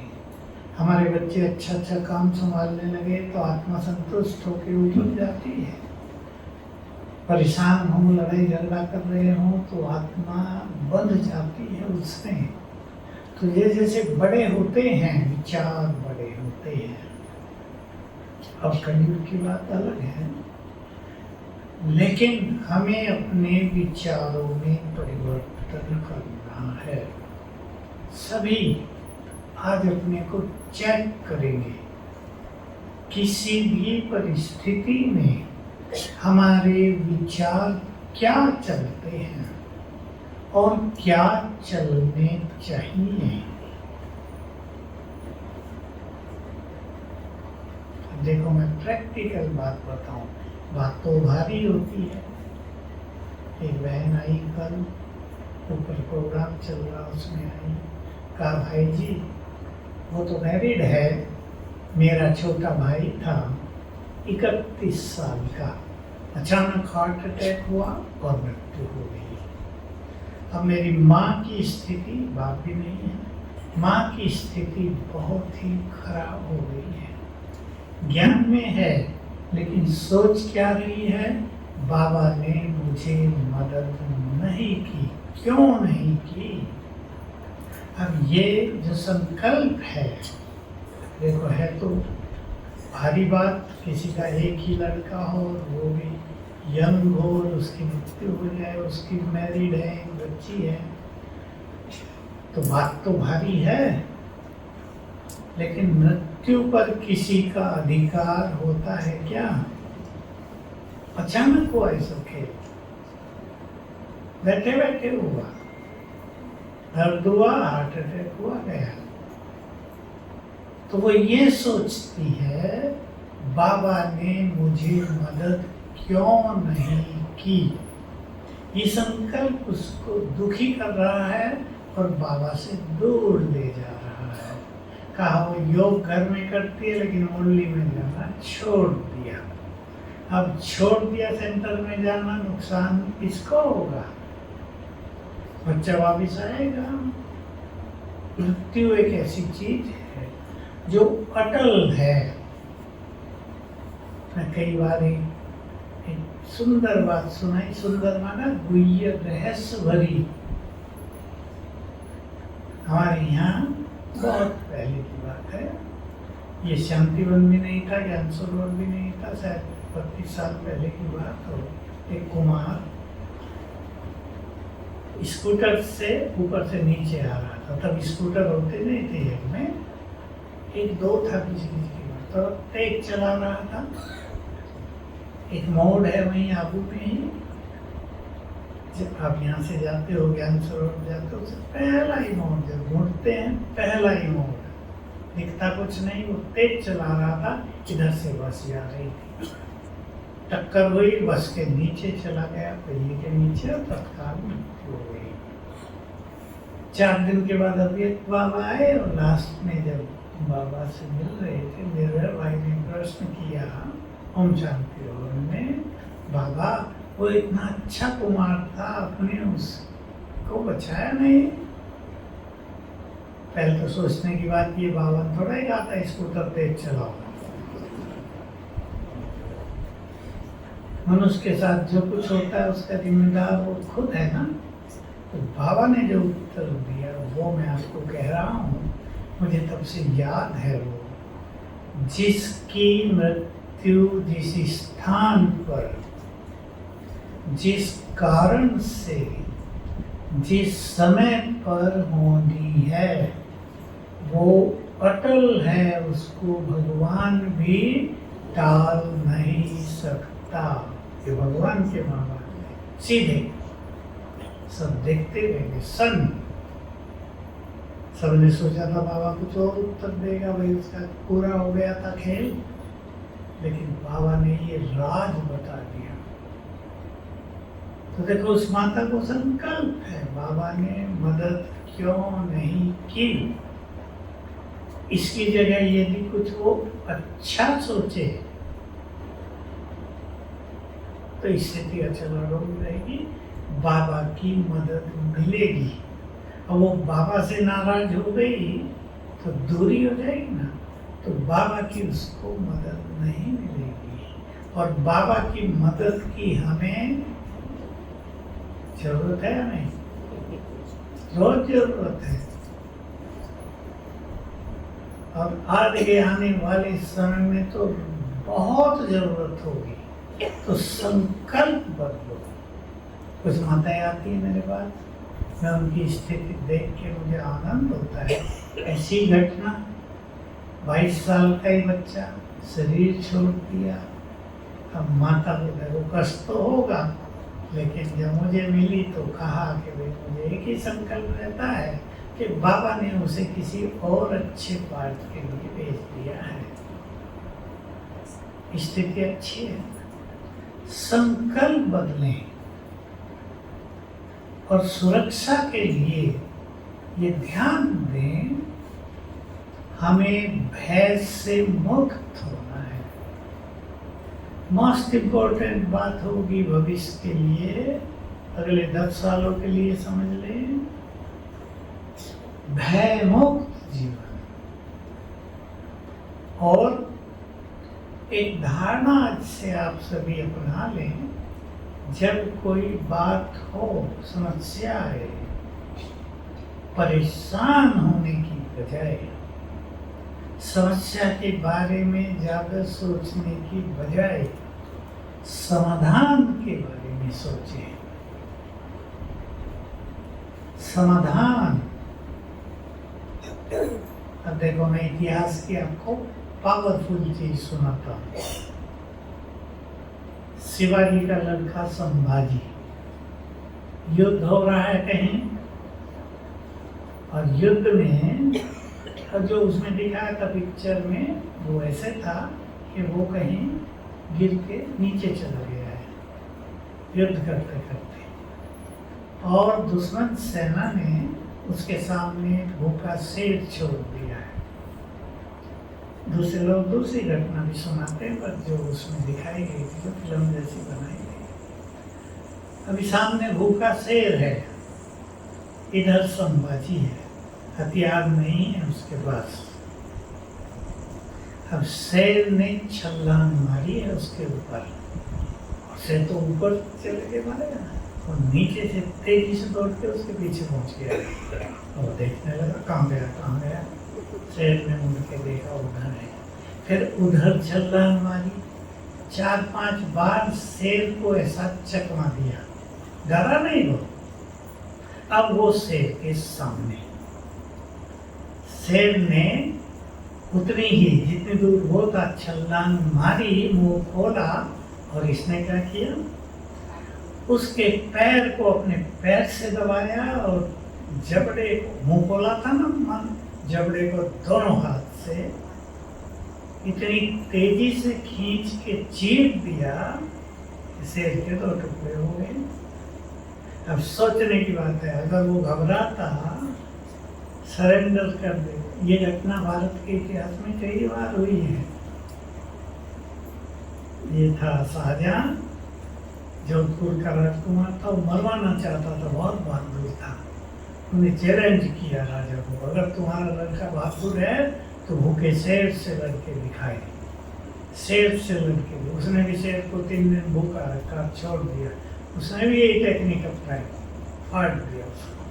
हमारे बच्चे अच्छा अच्छा काम संभालने लगे तो आत्मा संतुष्ट होकर उठ जाती है। परेशान हों, लड़ाई झगड़ा कर रहे हों तो आत्मा बंध जाती है उसमें। तो ये जैसे बड़े होते हैं, विचार बड़े होते हैं। अब कलयुग की बात अलग है, लेकिन हमें अपने विचारों में परिवर्तन करना है। सभी आज अपने को चेक करेंगे, किसी भी परिस्थिति में हमारे विचार क्या चलते हैं और क्या चलने चाहिए। देखो मैं प्रैक्टिकल बात बताऊं, बात तो भारी होती है। एक बहन आई कल, ऊपर प्रोग्राम चल रहा, उसमें आई, कहा भाई जी वो तो मैरिड है, मेरा छोटा भाई था 31 साल का, अचानक हार्ट अटैक हुआ और मृत्यु हो गई। अब मेरी माँ की स्थिति, बाप भी नहीं है, माँ की स्थिति बहुत ही खराब हो गई है। ज्ञान में है लेकिन सोच क्या रही है, बाबा ने मुझे मदद नहीं की, क्यों नहीं की। अब ये जो संकल्प है, देखो है तो भारी बात, किसी का एक ही लड़का हो और वो भी यंग हो और उसकी मृत्यु हो जाए, उसकी मैरिड है, एक बच्ची है, तो बात तो भारी है। लेकिन मृत्यु पर किसी का अधिकार होता है क्या? अचानक हुआ ये सब खेल, बैठे बैठे हुआ, दर्द हुआ, हार्ट अटैक हुआ, गया। तो वो ये सोचती है बाबा ने मुझे मदद क्यों नहीं की। ये संकल्प उसको दुखी कर रहा है और बाबा से दूर ले जा रहा है। कहा वो योग घर में करती है लेकिन मुरली में जाना छोड़ दिया। अब छोड़ दिया सेंटर में जाना, नुकसान किसको होगा? बच्चा वापिस आएगा। मृत्यु एक ऐसी चीज है जो अटल है। मैं कई बार एक सुंदर बात सुनाई, सुंदर माना गुह्य रहस्य भरी। हमारे यहाँ बहुत पहले की बात है, ये शांतिवन भी नहीं था, ज्ञान सरोवर भी नहीं था, शायद 25 साल पहले की बात हो। एक कुमार स्कूटर से ऊपर से नीचे आ रहा था, तब स्कूटर होते नहीं थे एक में, एक दो था किसी की बात, तो तेज चला रहा था। एक मोड़ है वहीं आबू में ही, जब आप यहाँ से जाते हो ज्ञान सरोवर जाते हो, उससे पहला ही मोड़, जब मुड़ते हैं पहला ही मोड़, दिखता कुछ नहीं, वो तेज चला रहा था, इधर से बस जा रही थी, टक्कर हुई, बस के नीचे चला गया, पहिए के नीचे, और तत्काल मृत्यु हो गई। 4 दिन के बाद अभी एक बाबा आए और लास्ट में जब बाबा से मिल रहे थे, मेरे भाई ने प्रश्न किया ओम शांति हवन में, बाबा वो इतना अच्छा कुमार था, आपने उसको बचाया नहीं? पहले तो सोचने की बात, ये बाबा थोड़ा ही आता है स्कूटर तेज चलाओ। मनुष्य के साथ जो कुछ होता है उसका जिम्मेदार वो खुद है ना। तो बाबा ने जो उत्तर दिया वो मैं आपको कह रहा हूँ, मुझे तब से याद है। वो जिसकी मृत्यु जिस स्थान पर, जिस कारण से, जिस समय पर होनी है, वो अटल है, उसको भगवान भी टाल नहीं सकता। ये भगवान के माँ बाप है, सीधे सब देखते रहेंगे। सबने सोचा था बाबा कुछ और उत्तर देगा, भाई उसका पूरा हो गया था खेल, लेकिन बाबा ने ये राज बता दिया। तो देखो उस माता को संकल्प है, बाबा ने मदद क्यों नहीं की। इसकी जगह यदि कुछ वो अच्छा सोचे तो स्थिति अचल रहेगी, बाबा की मदद मिलेगी। और वो बाबा से नाराज हो गई तो दूरी हो जाएगी ना, तो बाबा की उसको मदद नहीं मिलेगी। और बाबा की मदद की हमें जरूरत है या नहीं? रोज जरूरत है। और आगे आने वाले समय में तो बहुत जरूरत होगी। तो संकल्प बदलो। कुछ माताएं आती है मेरे पास, मैं उनकी स्थिति देख के मुझे आनंद होता है। ऐसी घटना, 22 साल का ही बच्चा शरीर छोड़ दिया। अब माता को देखो कष्ट तो होगा, लेकिन जब मुझे मिली तो कहा कि भाई मुझे एक ही संकल्प रहता है कि बाबा ने उसे किसी और अच्छे पार्ट के लिए भेज दिया है। स्थिति अच्छी है, संकल्प बदलें। और सुरक्षा के लिए ये ध्यान दें, हमें भय से मुक्त होना है। मोस्ट इम्पोर्टेंट बात होगी भविष्य के लिए, अगले 10 सालों के लिए समझ लें, भय मुक्त जीवन। और एक धारणा आज से आप सभी अपना लें, जब कोई बात हो, समस्या है, परेशान होने की बजाय, समस्या के बारे में ज़्यादा सोचने की बजाय समाधान के बारे में सोचें। समाधान। अब देखो, मैं इतिहास की आपको पावरफुल चीज सुनाता हूँ। शिवाजी का लड़का संभाजी, युद्ध हो रहा है कहीं, और युद्ध में जो उसमें दिखाया था पिक्चर में, वो ऐसे था कि वो कहीं गिर के नीचे चला गया है युद्ध करते करते, और दुश्मन सेना ने उसके सामने भूखा शेर छोड़ दिया है। दूसरे लोग दूसरी घटना भी सुनाते हैं, पर जो उसमें दिखाई गई थी, जो फिल्म जैसी बनाई गई, अभी सामने भूखा शेर है, इधर संभाजी है, हथियार नहीं है उसके पास। अब शेर ने छलांग मारी है उसके ऊपर, और शेर तो ऊपर चले के मारेगा ना, और नीचे से तेजी से दौड़ के उसके पीछे पहुंच गया, और देखने लगा कहाँ गया। शेर ने मुड़ के देखा, उधर है। फिर उधर छलांग मारी, 4-5 बार शेर को ऐसा चकमा दिया, डरा नहीं वो। अब वो शेर के सामने, शेर ने उतनी ही जितनी दूर वो था छलांग मारी, मुंह खोला, और इसने क्या किया, उसके पैर को अपने पैर से दबाया, और जबड़े को, मुंह खोला था ना, जबड़े को दोनों हाथ से इतनी तेजी से खींच के चीर दिया, शेर के 2 टुकड़े हो गए। अब सोचने की बात है, अगर वो घबराता, सरेंडर कर दे। ये घटना भारत के इतिहास में कई बार हुई है। ये था शाहजहां, जोधपुर का राजकुमार था, वो मरवाना चाहता था, बहुत बहादुर था। उन्हें चैलेंज किया राजा को, अगर तुम्हारा लड़का बहादुर है तो भूखे शेर से लड़के दिखाए। शेर से लड़के, उसने भी शेर को 3 दिन भूखा रखा, छोड़ दिया। उसने भी यही टेक्निक अपनाई, फाड़ दिया उसको,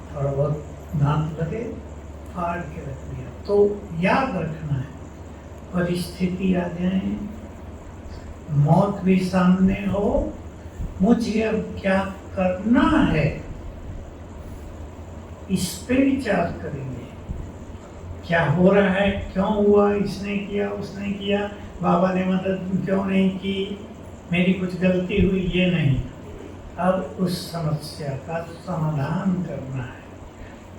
थोड़ा बहुत दांत लगे, फाड़ के रख दिया। तो याद रखना है, परिस्थिति आ जाए, मौत भी सामने हो, मुझे अब क्या करना है, इस पे विचार करेंगे। क्या हो रहा है, क्यों हुआ, इसने किया, उसने किया, बाबा ने मदद क्यों नहीं की, मेरी कुछ गलती हुई, ये नहीं। अब उस समस्या का समाधान करना है,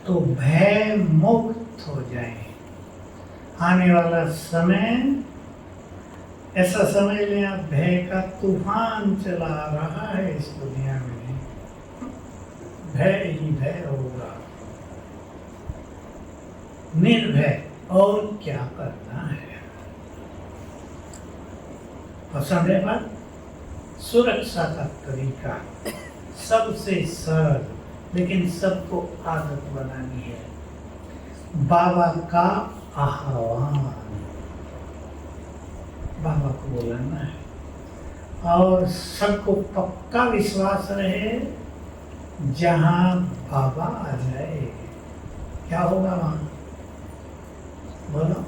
तो भय मुक्त हो जाए। आने वाला समय ऐसा समझ लें, आप, भय का तूफान चला रहा है इस दुनिया में, भय ही भय होगा, निर्भय। और क्या करना है, पसंद है बात? सुरक्षा का तरीका सबसे सरल, लेकिन सबको आदत बनानी है। बाबा का आह्वान, बाबा को बुलाना है, और सबको पक्का विश्वास रहे, जहां बाबा आ जाए क्या होगा वहां, बोलो।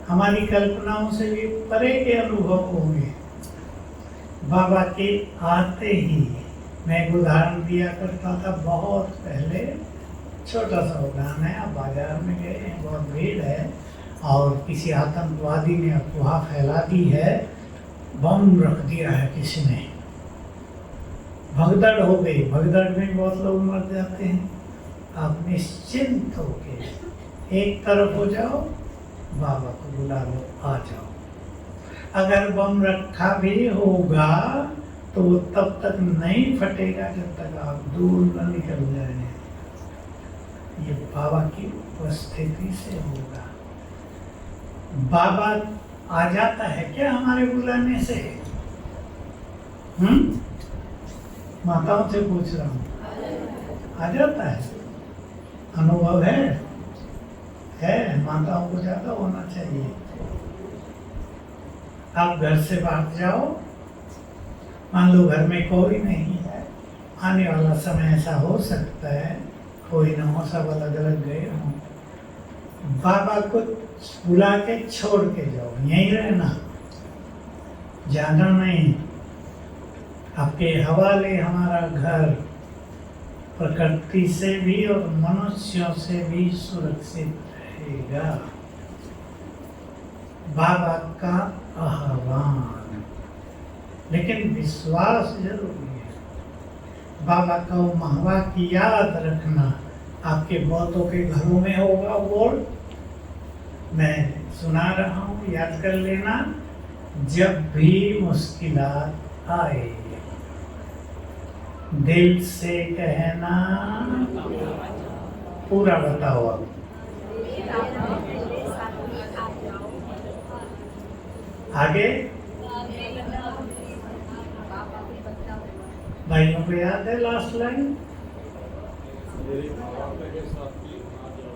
हमारी कल्पनाओं से भी परे के अनुभव होंगे। बाबा के आते ही, मैं एक उदाहरण दिया करता था बहुत पहले, छोटा सा उदाहरण है। आप बाजार में गए हैं, बहुत भीड़ है, और किसी आतंकवादी ने अफवाह फैला दी है, बम रख दिया है किसी ने, भगदड़ हो गई। भगदड़ में बहुत लोग मर जाते हैं। आप निश्चिंत होके एक तरफ हो जाओ, बाबा को बुला लो, आ जाओ। अगर बम रखा भी होगा तो वो तब तक नहीं फटेगा जब तक आप दूर न निकल जाए। ये बाबा की उपस्थिति से होगा। बाबा आ जाता है क्या हमारे बुलाने से? माताओं से पूछ रहा हूँ, आ जाता है? अनुभव है? माताओं को ज्यादा होना चाहिए। आप घर से बाहर जाओ, मान लो घर में कोई नहीं है, आने वाला समय ऐसा हो सकता है कोई ना हो, सब अलग अलग गए हों। बाबा को बुला के छोड़ के जाओ, यहीं रहना, जाना नहीं। आपके हवाले हमारा घर प्रकृति से भी और मनुष्यों से भी सुरक्षित रहेगा। बाबा का आह्वान, लेकिन विश्वास जरूरी है। बाबा का वो महवा की याद रखना। आपके बहुतों के घरों में होगा बोर्ड, मैं सुना रहा हूँ, याद कर लेना। जब भी मुश्किलात आए, दिल से कहना, पूरा बताओ अब। आगे भाइयों को याद है लास्ट लाइन?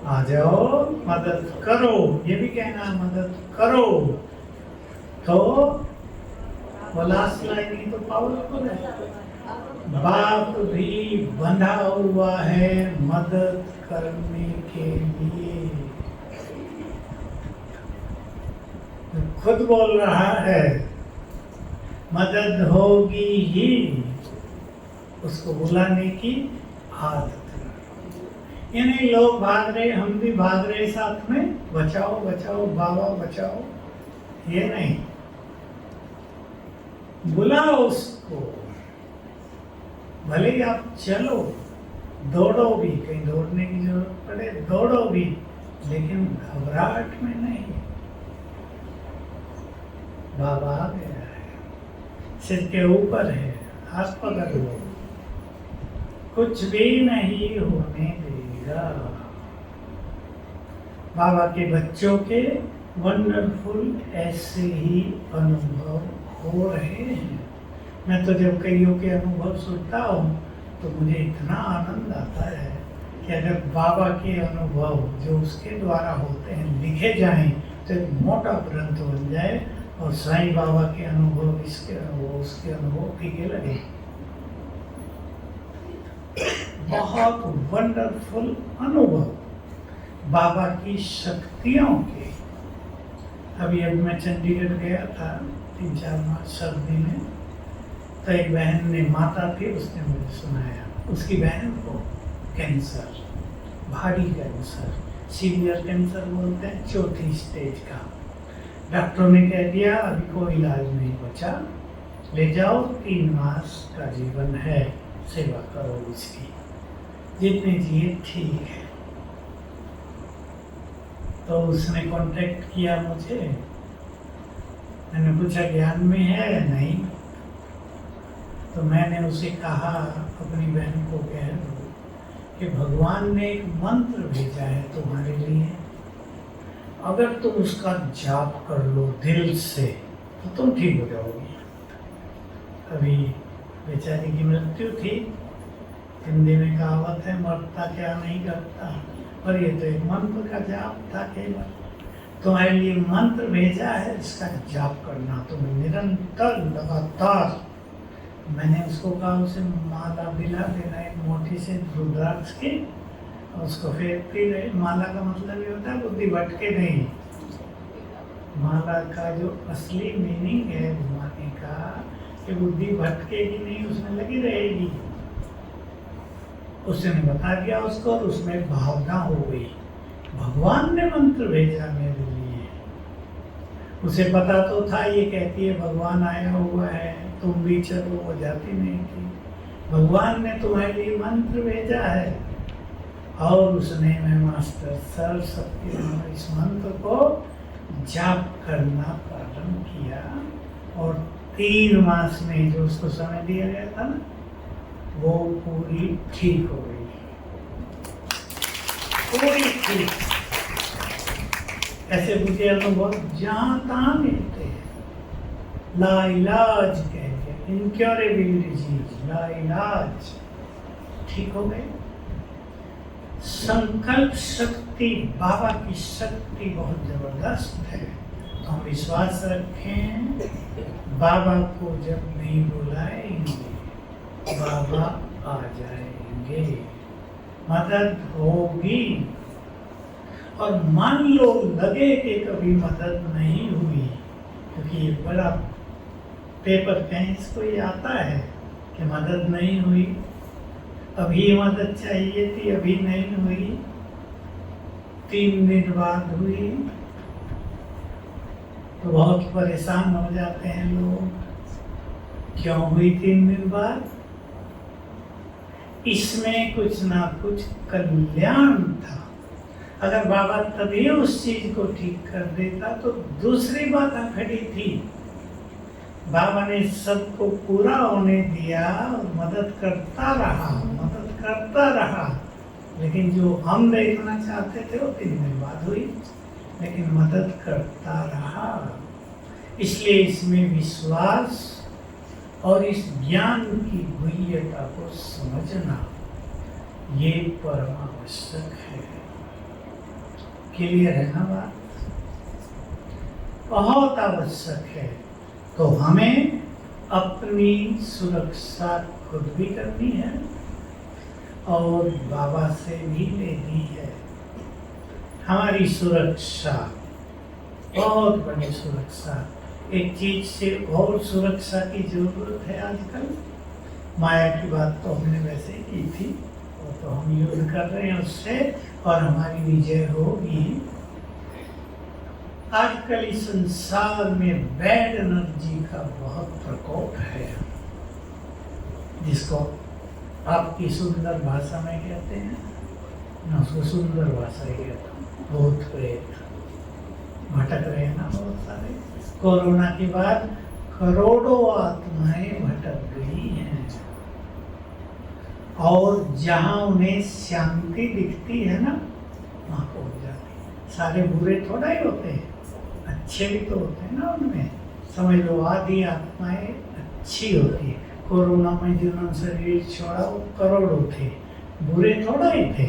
आ जाओ, मदद करो, ये भी कहना मदद करो। तो वो लास्ट लाइन ही तो पावरफुल है। बाप भी बंधा हुआ है मदद करने के लिए। खुद बोल रहा है मदद होगी ही, उसको बुलाने की आदत। यानी लोग भाग रहे, हम भी भाग रहे साथ में, बचाओ बचाओ बाबा बचाओ, ये नहीं। बुलाओ उसको, भले ही आप चलो, दौड़ो भी, कहीं दौड़ने की जरूरत पड़े दौड़ो भी, लेकिन घबराहट में नहीं। बाबा आ गया है, सिर के ऊपर है, हाथ पकड़ लो, कुछ भी नहीं होने देगा। बाबा के बच्चों के वंडरफुल ऐसे ही अनुभव हो रहे हैं। मैं तो जब कईयों के अनुभव सुनता हूँ तो मुझे इतना आनंद आता है कि अगर बाबा के अनुभव जो उसके द्वारा होते हैं लिखे जाएं तो एक मोटा ग्रंथ बन जाए, और साईं बाबा के अनुभव इसके अनुभव उसके अनुभव फीके लगे। बहुत वंडरफुल अनुभव बाबा की शक्तियों के। अभी मैं चंडीगढ़ गया था 3-4 माह सर्दी में, तो एक बहन ने, माता थी, उसने मुझे सुनाया उसकी बहन को कैंसर, भारी कैंसर, सीवियर कैंसर बोलते हैं, 4थी स्टेज का। डॉक्टरों ने कह दिया अभी कोई इलाज नहीं बचा, ले जाओ, 3 मास का जीवन है, सेवा करो इसकी, जितने जिए ठीक है। तो उसने कांटेक्ट किया मुझे, मैंने पूछा ज्ञान में है या नहीं, तो मैंने उसे कहा अपनी बहन को कह दो कि भगवान ने एक मंत्र भेजा है तुम्हारे लिए, अगर तुम उसका जाप कर लो दिल से तो तुम ठीक हो जाओगी। अभी बेचारी की मृत्यु थी, हिंदी में कहावत है मरता क्या नहीं करता, पर ये तो एक मंत्र का जाप था केवल। तुम्हारे लिए मंत्र भेजा है, इसका जाप करना तुम्हें निरंतर लगातार। मैंने उसको कहा उसे माला दिला देना, एक मोटी से रुद्राक्ष की, उसको फेंकती रहे। माला का मतलब ये होता है बुद्धि भटके नहीं। माला का जो असली मीनिंग है घुमाने का, कि बुद्धि भटकेगी नहीं, उसमें लगी रहेगी। उसने बता दिया उसको, और उसमें भावना हो गई, भगवान ने मंत्र भेजा मेरे लिए। उसे पता तो था, ये कहती है भगवान आया हुआ है, तुम भी चलो, वो जाती नहीं थी। भगवान ने तुम्हारे लिए मंत्र भेजा है, और उसने, मैं मास्टर सर सबके नाम, इस मंत्र को जाप करना प्रारंभ किया, और 3 मास में जो उसको समय दिया गया था ना, वो पूरी ठीक हो गई, पूरी ठीक। ऐसे मुझे अनुभव जहाँ तहाँ मिलते हैं। लाइलाज कहते हैं, इनक्योरेबल डिजीज, लाइलाज ठीक हो गए। संकल्प शक्ति, बाबा की शक्ति बहुत जबरदस्त है। तो हम विश्वास रखें, बाबा को जब नहीं बुलाएंगे बाबा आ जाएंगे, मदद होगी। और मान लो लगे कि कभी मदद नहीं हुई, क्योंकि ये बड़ा पेपर कहीं इसको ये आता है कि मदद नहीं हुई, अभी मदद चाहिए थी, अभी नहीं हुई, 3 दिन बाद हुई, तो बहुत परेशान हो जाते हैं लोग। क्यों हुई 3 दिन बाद? इसमें कुछ ना कुछ कल्याण था। अगर बाबा तभी उस चीज को ठीक कर देता तो दूसरी बात खड़ी थी। बाबा ने सबको पूरा होने दिया, मदद करता रहा, लेकिन जो हम देखना चाहते थे वो 3 दिन बाद हुई, लेकिन मदद करता रहा। इसलिए इसमें विश्वास और इस ज्ञान की गुह्यता को समझना ये परम आवश्यक है। क्लियर है ना बात? बहुत आवश्यक है। तो हमें अपनी सुरक्षा खुद भी करनी है और बाबा से भी लेनी है। हमारी सुरक्षा बहुत बड़ी सुरक्षा। एक चीज से और सुरक्षा की जरूरत है आजकल। माया की बात तो हमने वैसे ही की थी, वो तो हम युद्ध कर रहे हैं उससे और हमारी विजय होगी। आजकल इस संसार में बैड एनर्जी का बहुत प्रकोप है, जिसको आपकी सुंदर भाषा में कहते हैं, मैं उसको सुंदर भाषा ही कहता हूँ, भूत प्रेत भटक रहे हैं ना बहुत सारे। कोरोना के बाद करोड़ों आत्माएं भटक गई हैं और जहां उन्हें शांति दिखती है ना वहां पहुंच जाती है। सारे बुरे थोड़ा ही होते हैं, अच्छे भी तो होते हैं ना उनमें। समझ लो आधी आत्माएं अच्छी होती है। कोरोना में जिन्होंने शरीर छोड़ा वो करोड़ों थे, बुरे थोड़ा ही थे,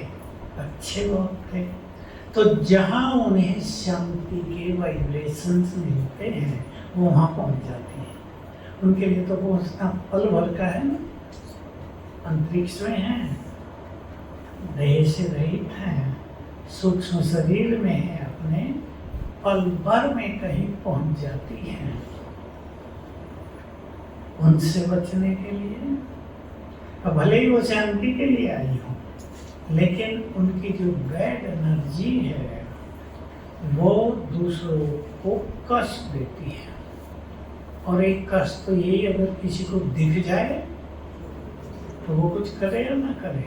अच्छे बहुत थे। तो जहाँ उन्हें शांति के वाइब्रेशंस मिलते हैं वो वहाँ पहुँच जाती है। उनके लिए तो पहुँचना पल भर का है ना, अंतरिक्ष में है, देह से रहित हैं, सूक्ष्म शरीर में है, अपने पल भर में कहीं पहुँच जाती हैं। उनसे बचने के लिए अब भले ही वो शांति के लिए आई हो, लेकिन उनकी जो बैड एनर्जी है वो दूसरों को कष्ट देती है। और एक कष्ट तो यही, अगर किसी को दिख जाए तो वो कुछ करे या ना करे,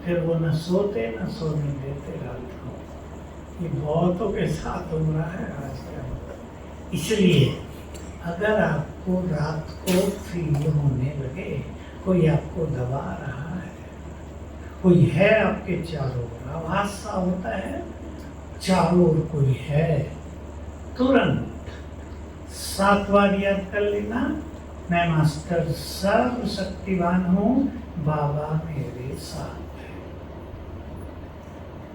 फिर वो न सोते न सोने देते रात को। ये बहुतों के साथ हो रहा है आजकल। इसलिए अगर आपको रात को फील होने लगे कोई आपको दबा रहा है, कोई है आपके चारों ओर, आवाज सा होता है चारों ओर कोई है, तुरंत 7 बार याद कर लेना, मैं मास्टर सर्वशक्तिवान हूँ, बाबा मेरे साथ है,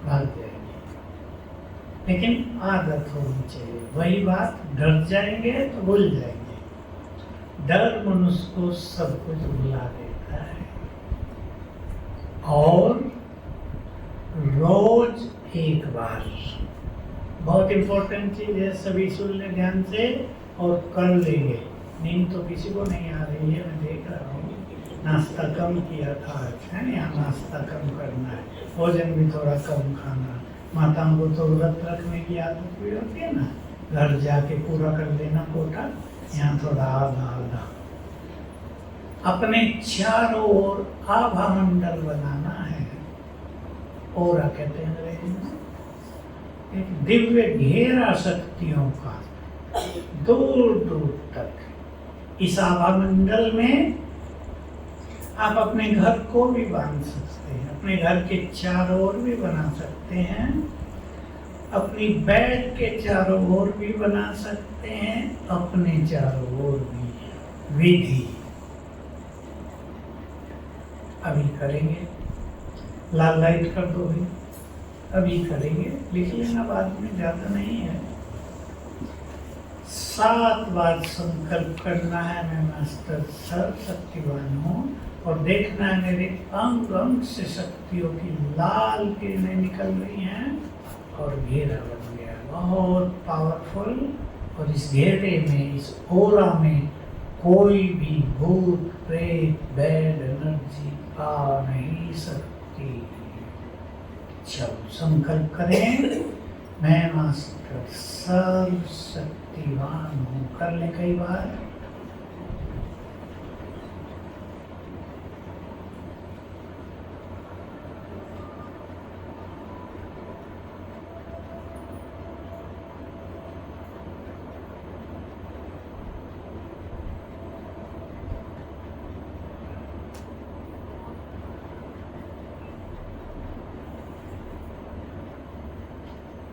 भाग जाएंगे। लेकिन आदत होनी चाहिए। वही बात, डर जाएंगे तो भूल जाएंगे। डर मनुष्य को सब कुछ भुला देता है। और रोज एक बार, बहुत इंपॉर्टेंट चीज है, सभी सुन ले ध्यान से और कर लेंगे। नींद तो किसी को नहीं आ रही है, मैं देख रहा हूँ। नाश्ता कम किया था आज, है ना, नाश्ता कम करना है, भोजन भी थोड़ा कम खाना। माताओं को तो व्रत रखने की आदत भी होती है ना, घर जाके पूरा कर लेना कोटा, यहाँ थोड़ा आधा आधा। अपने चारों ओर आभा मंडल बनाना है। और कहते हैं अंग्रेजी में, एक दिव्य घेरा शक्तियों का दूर दूर तक। इस आभा मंडल में आप अपने घर को भी बांध सकते हैं, अपने घर के चारों ओर भी बना सकते हैं, अपनी बेड के चारों ओर भी बना सकते हैं, अपने चारों ओर भी। विधि अभी करेंगे, लाल लाइट कर दो भाई, अभी करेंगे, लिख लेना बाद में, ज़्यादा नहीं है। 7 बार संकल्प करना है, मैं मास्टर सर्वशक्तिवान हूँ, और देखना है मेरे अंग अंग से शक्तियों की लाल किरणें निकल रही हैं और घेरा बन गया, बहुत पावरफुल। और इस घेरे में, इस ओरा में कोई भी भूत प्रेत बैड एनर्जी आ नहीं सकती। चलो संकल्प करें, मैं मास्टर सर्वशक्तिवान हूँ। कर ले कई बार।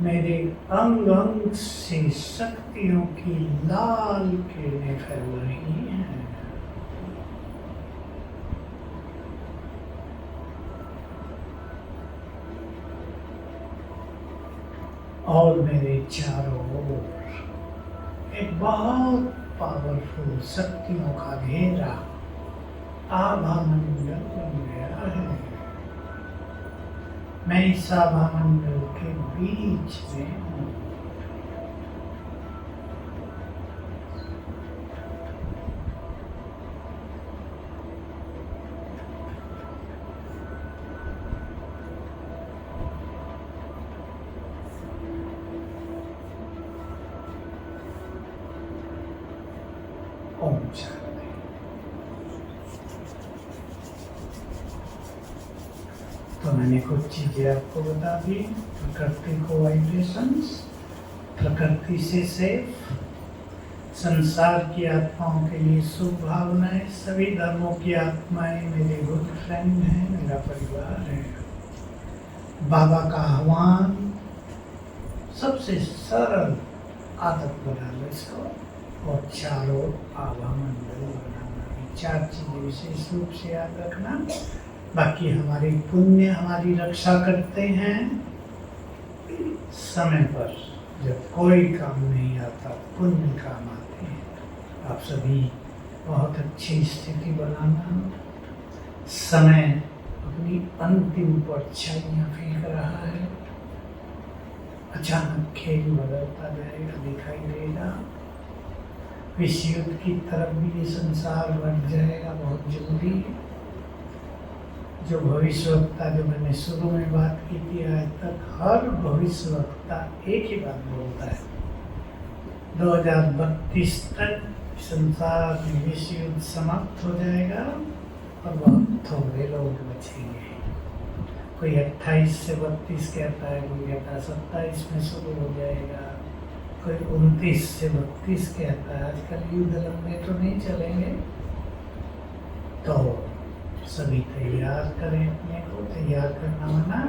मेरे अंग अंग से शक्तियों की लाल किरणें फैल रही हैं। और मेरे चारों ओर एक बहुत पावरफुल शक्तियों का घेरा आभामंडल बन गया है। मैं इस आभामंडल के बीच में हूँ। ओम शांति। तो मैंने कुछ चीजें आपको बता दी। प्रकृति को वाइब्रेशंस, प्रकृति से सेफ, संसार की आत्माओं के लिए शुभ भावनाएं, सभी धर्मों की आत्माएं मेरे गुड फ्रेंड हैं, मेरा परिवार है। बाबा का आह्वान, सबसे सरल आदत बना लो इसको। और चारों आभामंडल बनाना, चार चीजें विशेष रूप से याद रखना। बाकी हमारे पुण्य हमारी रक्षा करते हैं। समय पर जब कोई काम नहीं आता, पुण्य काम आते हैं। आप सभी बहुत अच्छी स्थिति बनाना। समय अपनी अंतिम परछाइयाँ फेंक रहा है। अचानक खेल बदलता जाएगा, दिखाई देगा। विश्व युद्ध की तरफ भी ये संसार बढ़ जाएगा बहुत जल्दी। जो भविष्यवक्ता, जो मैंने शुरू में बात की थी, आज तक हर भविष्यवक्ता एक ही बात बोलता है, 2032 तक संसार में विश्व युद्ध समाप्त हो जाएगा और बहुत थोड़े लोग बचेंगे। कोई 28 से 32 कहता है, कोई कहता है 27 में शुरू हो जाएगा, कोई 29 से 32 कहता है। आजकल युद्ध लंबे तो नहीं चलेंगे। तो सभी तैयार करें अपने को। तैयार करना माना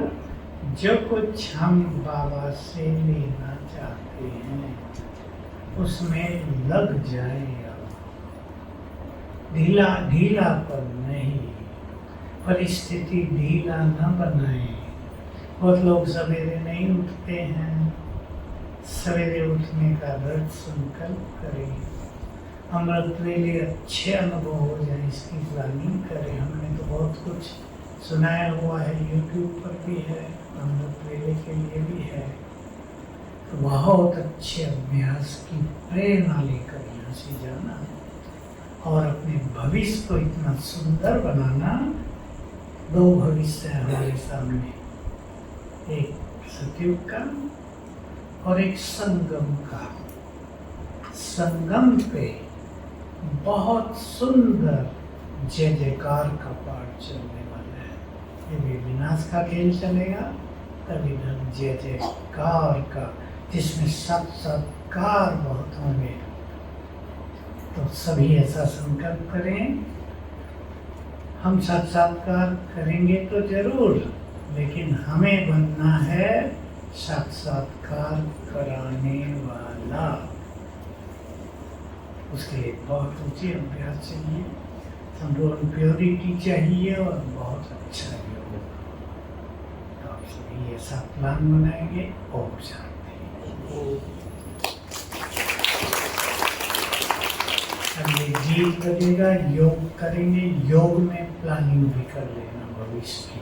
जो कुछ हम बाबा से लेना चाहते हैं उसमें लग जाए। ढीला ढीला पर नहीं, परिस्थिति ढीला न बनाए। बहुत लोग सवेरे नहीं उठते हैं। सवेरे उठने का दृढ़ संकल्प करें। अमृत वेले अच्छे अनुभव हो जाए, इसकी प्लानिंग करें। हमने तो बहुत कुछ सुनाया हुआ है, यूट्यूब पर भी है, अमृत वेले के लिए भी है। तो बहुत अच्छे अभ्यास की प्रेरणा लेकर यहाँ से जाना और अपने भविष्य को इतना सुंदर बनाना। दो भविष्य है हमारे सामने, एक सतयुग का और एक संगम का। संगम पे बहुत सुंदर जय जयकार का पाठ चलने वाला है। ये विनाश का खेल चलेगा, तभी जय जयकार का, जिसमें साक्षात्कार बहुत होंगे। तो सभी ऐसा संकल्प करें। हम साक्षात्कार करेंगे तो जरूर, लेकिन हमें बनना है साक्षात्कार कराने वाला। उसके लिए बहुत ऊंचे अभ्यास चाहिए, संपूर्ण प्योरिटी चाहिए और बहुत अच्छा योग। तो आप सभी ऐसा प्लान बनाएंगे। ओम शांति। अगले जीव करेगा, योग करेंगे। योग में प्लानिंग भी कर लेना भविष्य की।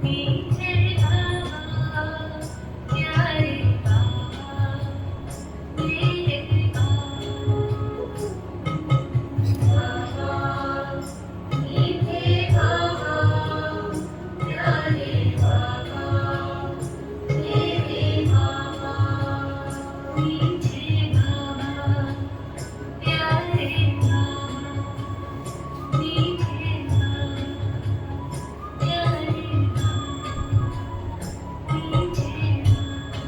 मीठे बाबा प्यारे बाबा मेरे बाबा मीठे बाबा प्यारे बाबा मेरे बाबा मीठे बाबा प्यारे बाबा मीठे बाबा प्यारे बाबा मीठे बाबा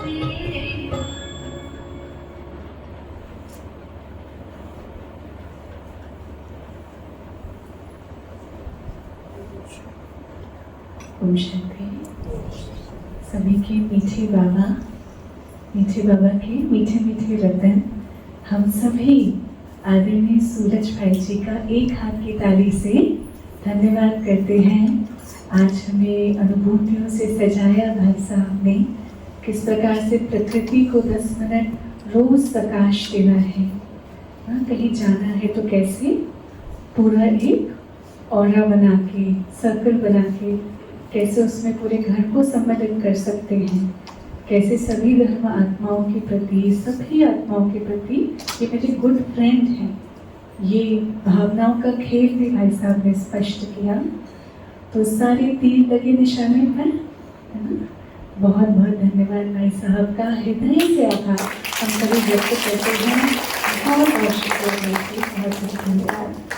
मेरे बाबा। ओम शांति। सभी के मीठे बाबा के मीठे मीठे रतन हम सभी आदरणीय सूरज भाई जी का एक हाथ की ताली से धन्यवाद करते हैं। आज हमें अनुभूतियों से सजाया भाई साहब ने, किस प्रकार से प्रकृति को 10 मिनट रोज प्रकाश देना है। कहीं जाना है तो कैसे पूरा एक ऑरा बना के, सर्कल बना के कैसे उसमें पूरे घर को सम्मिलित कर सकते हैं। कैसे सभी धर्म आत्माओं के प्रति, सभी आत्माओं के प्रति ये मेरे गुड फ्रेंड हैं। ये भावनाओं का खेल भी भाई साहब ने स्पष्ट किया। तो सारे तीर लगे निशाने पर, है ना। बहुत बहुत धन्यवाद भाई साहब का, हृदय से आभार हम सभी व्यक्त करते हैं। बहुत बहुत शुक्रिया, बहुत बहुत धन्यवाद।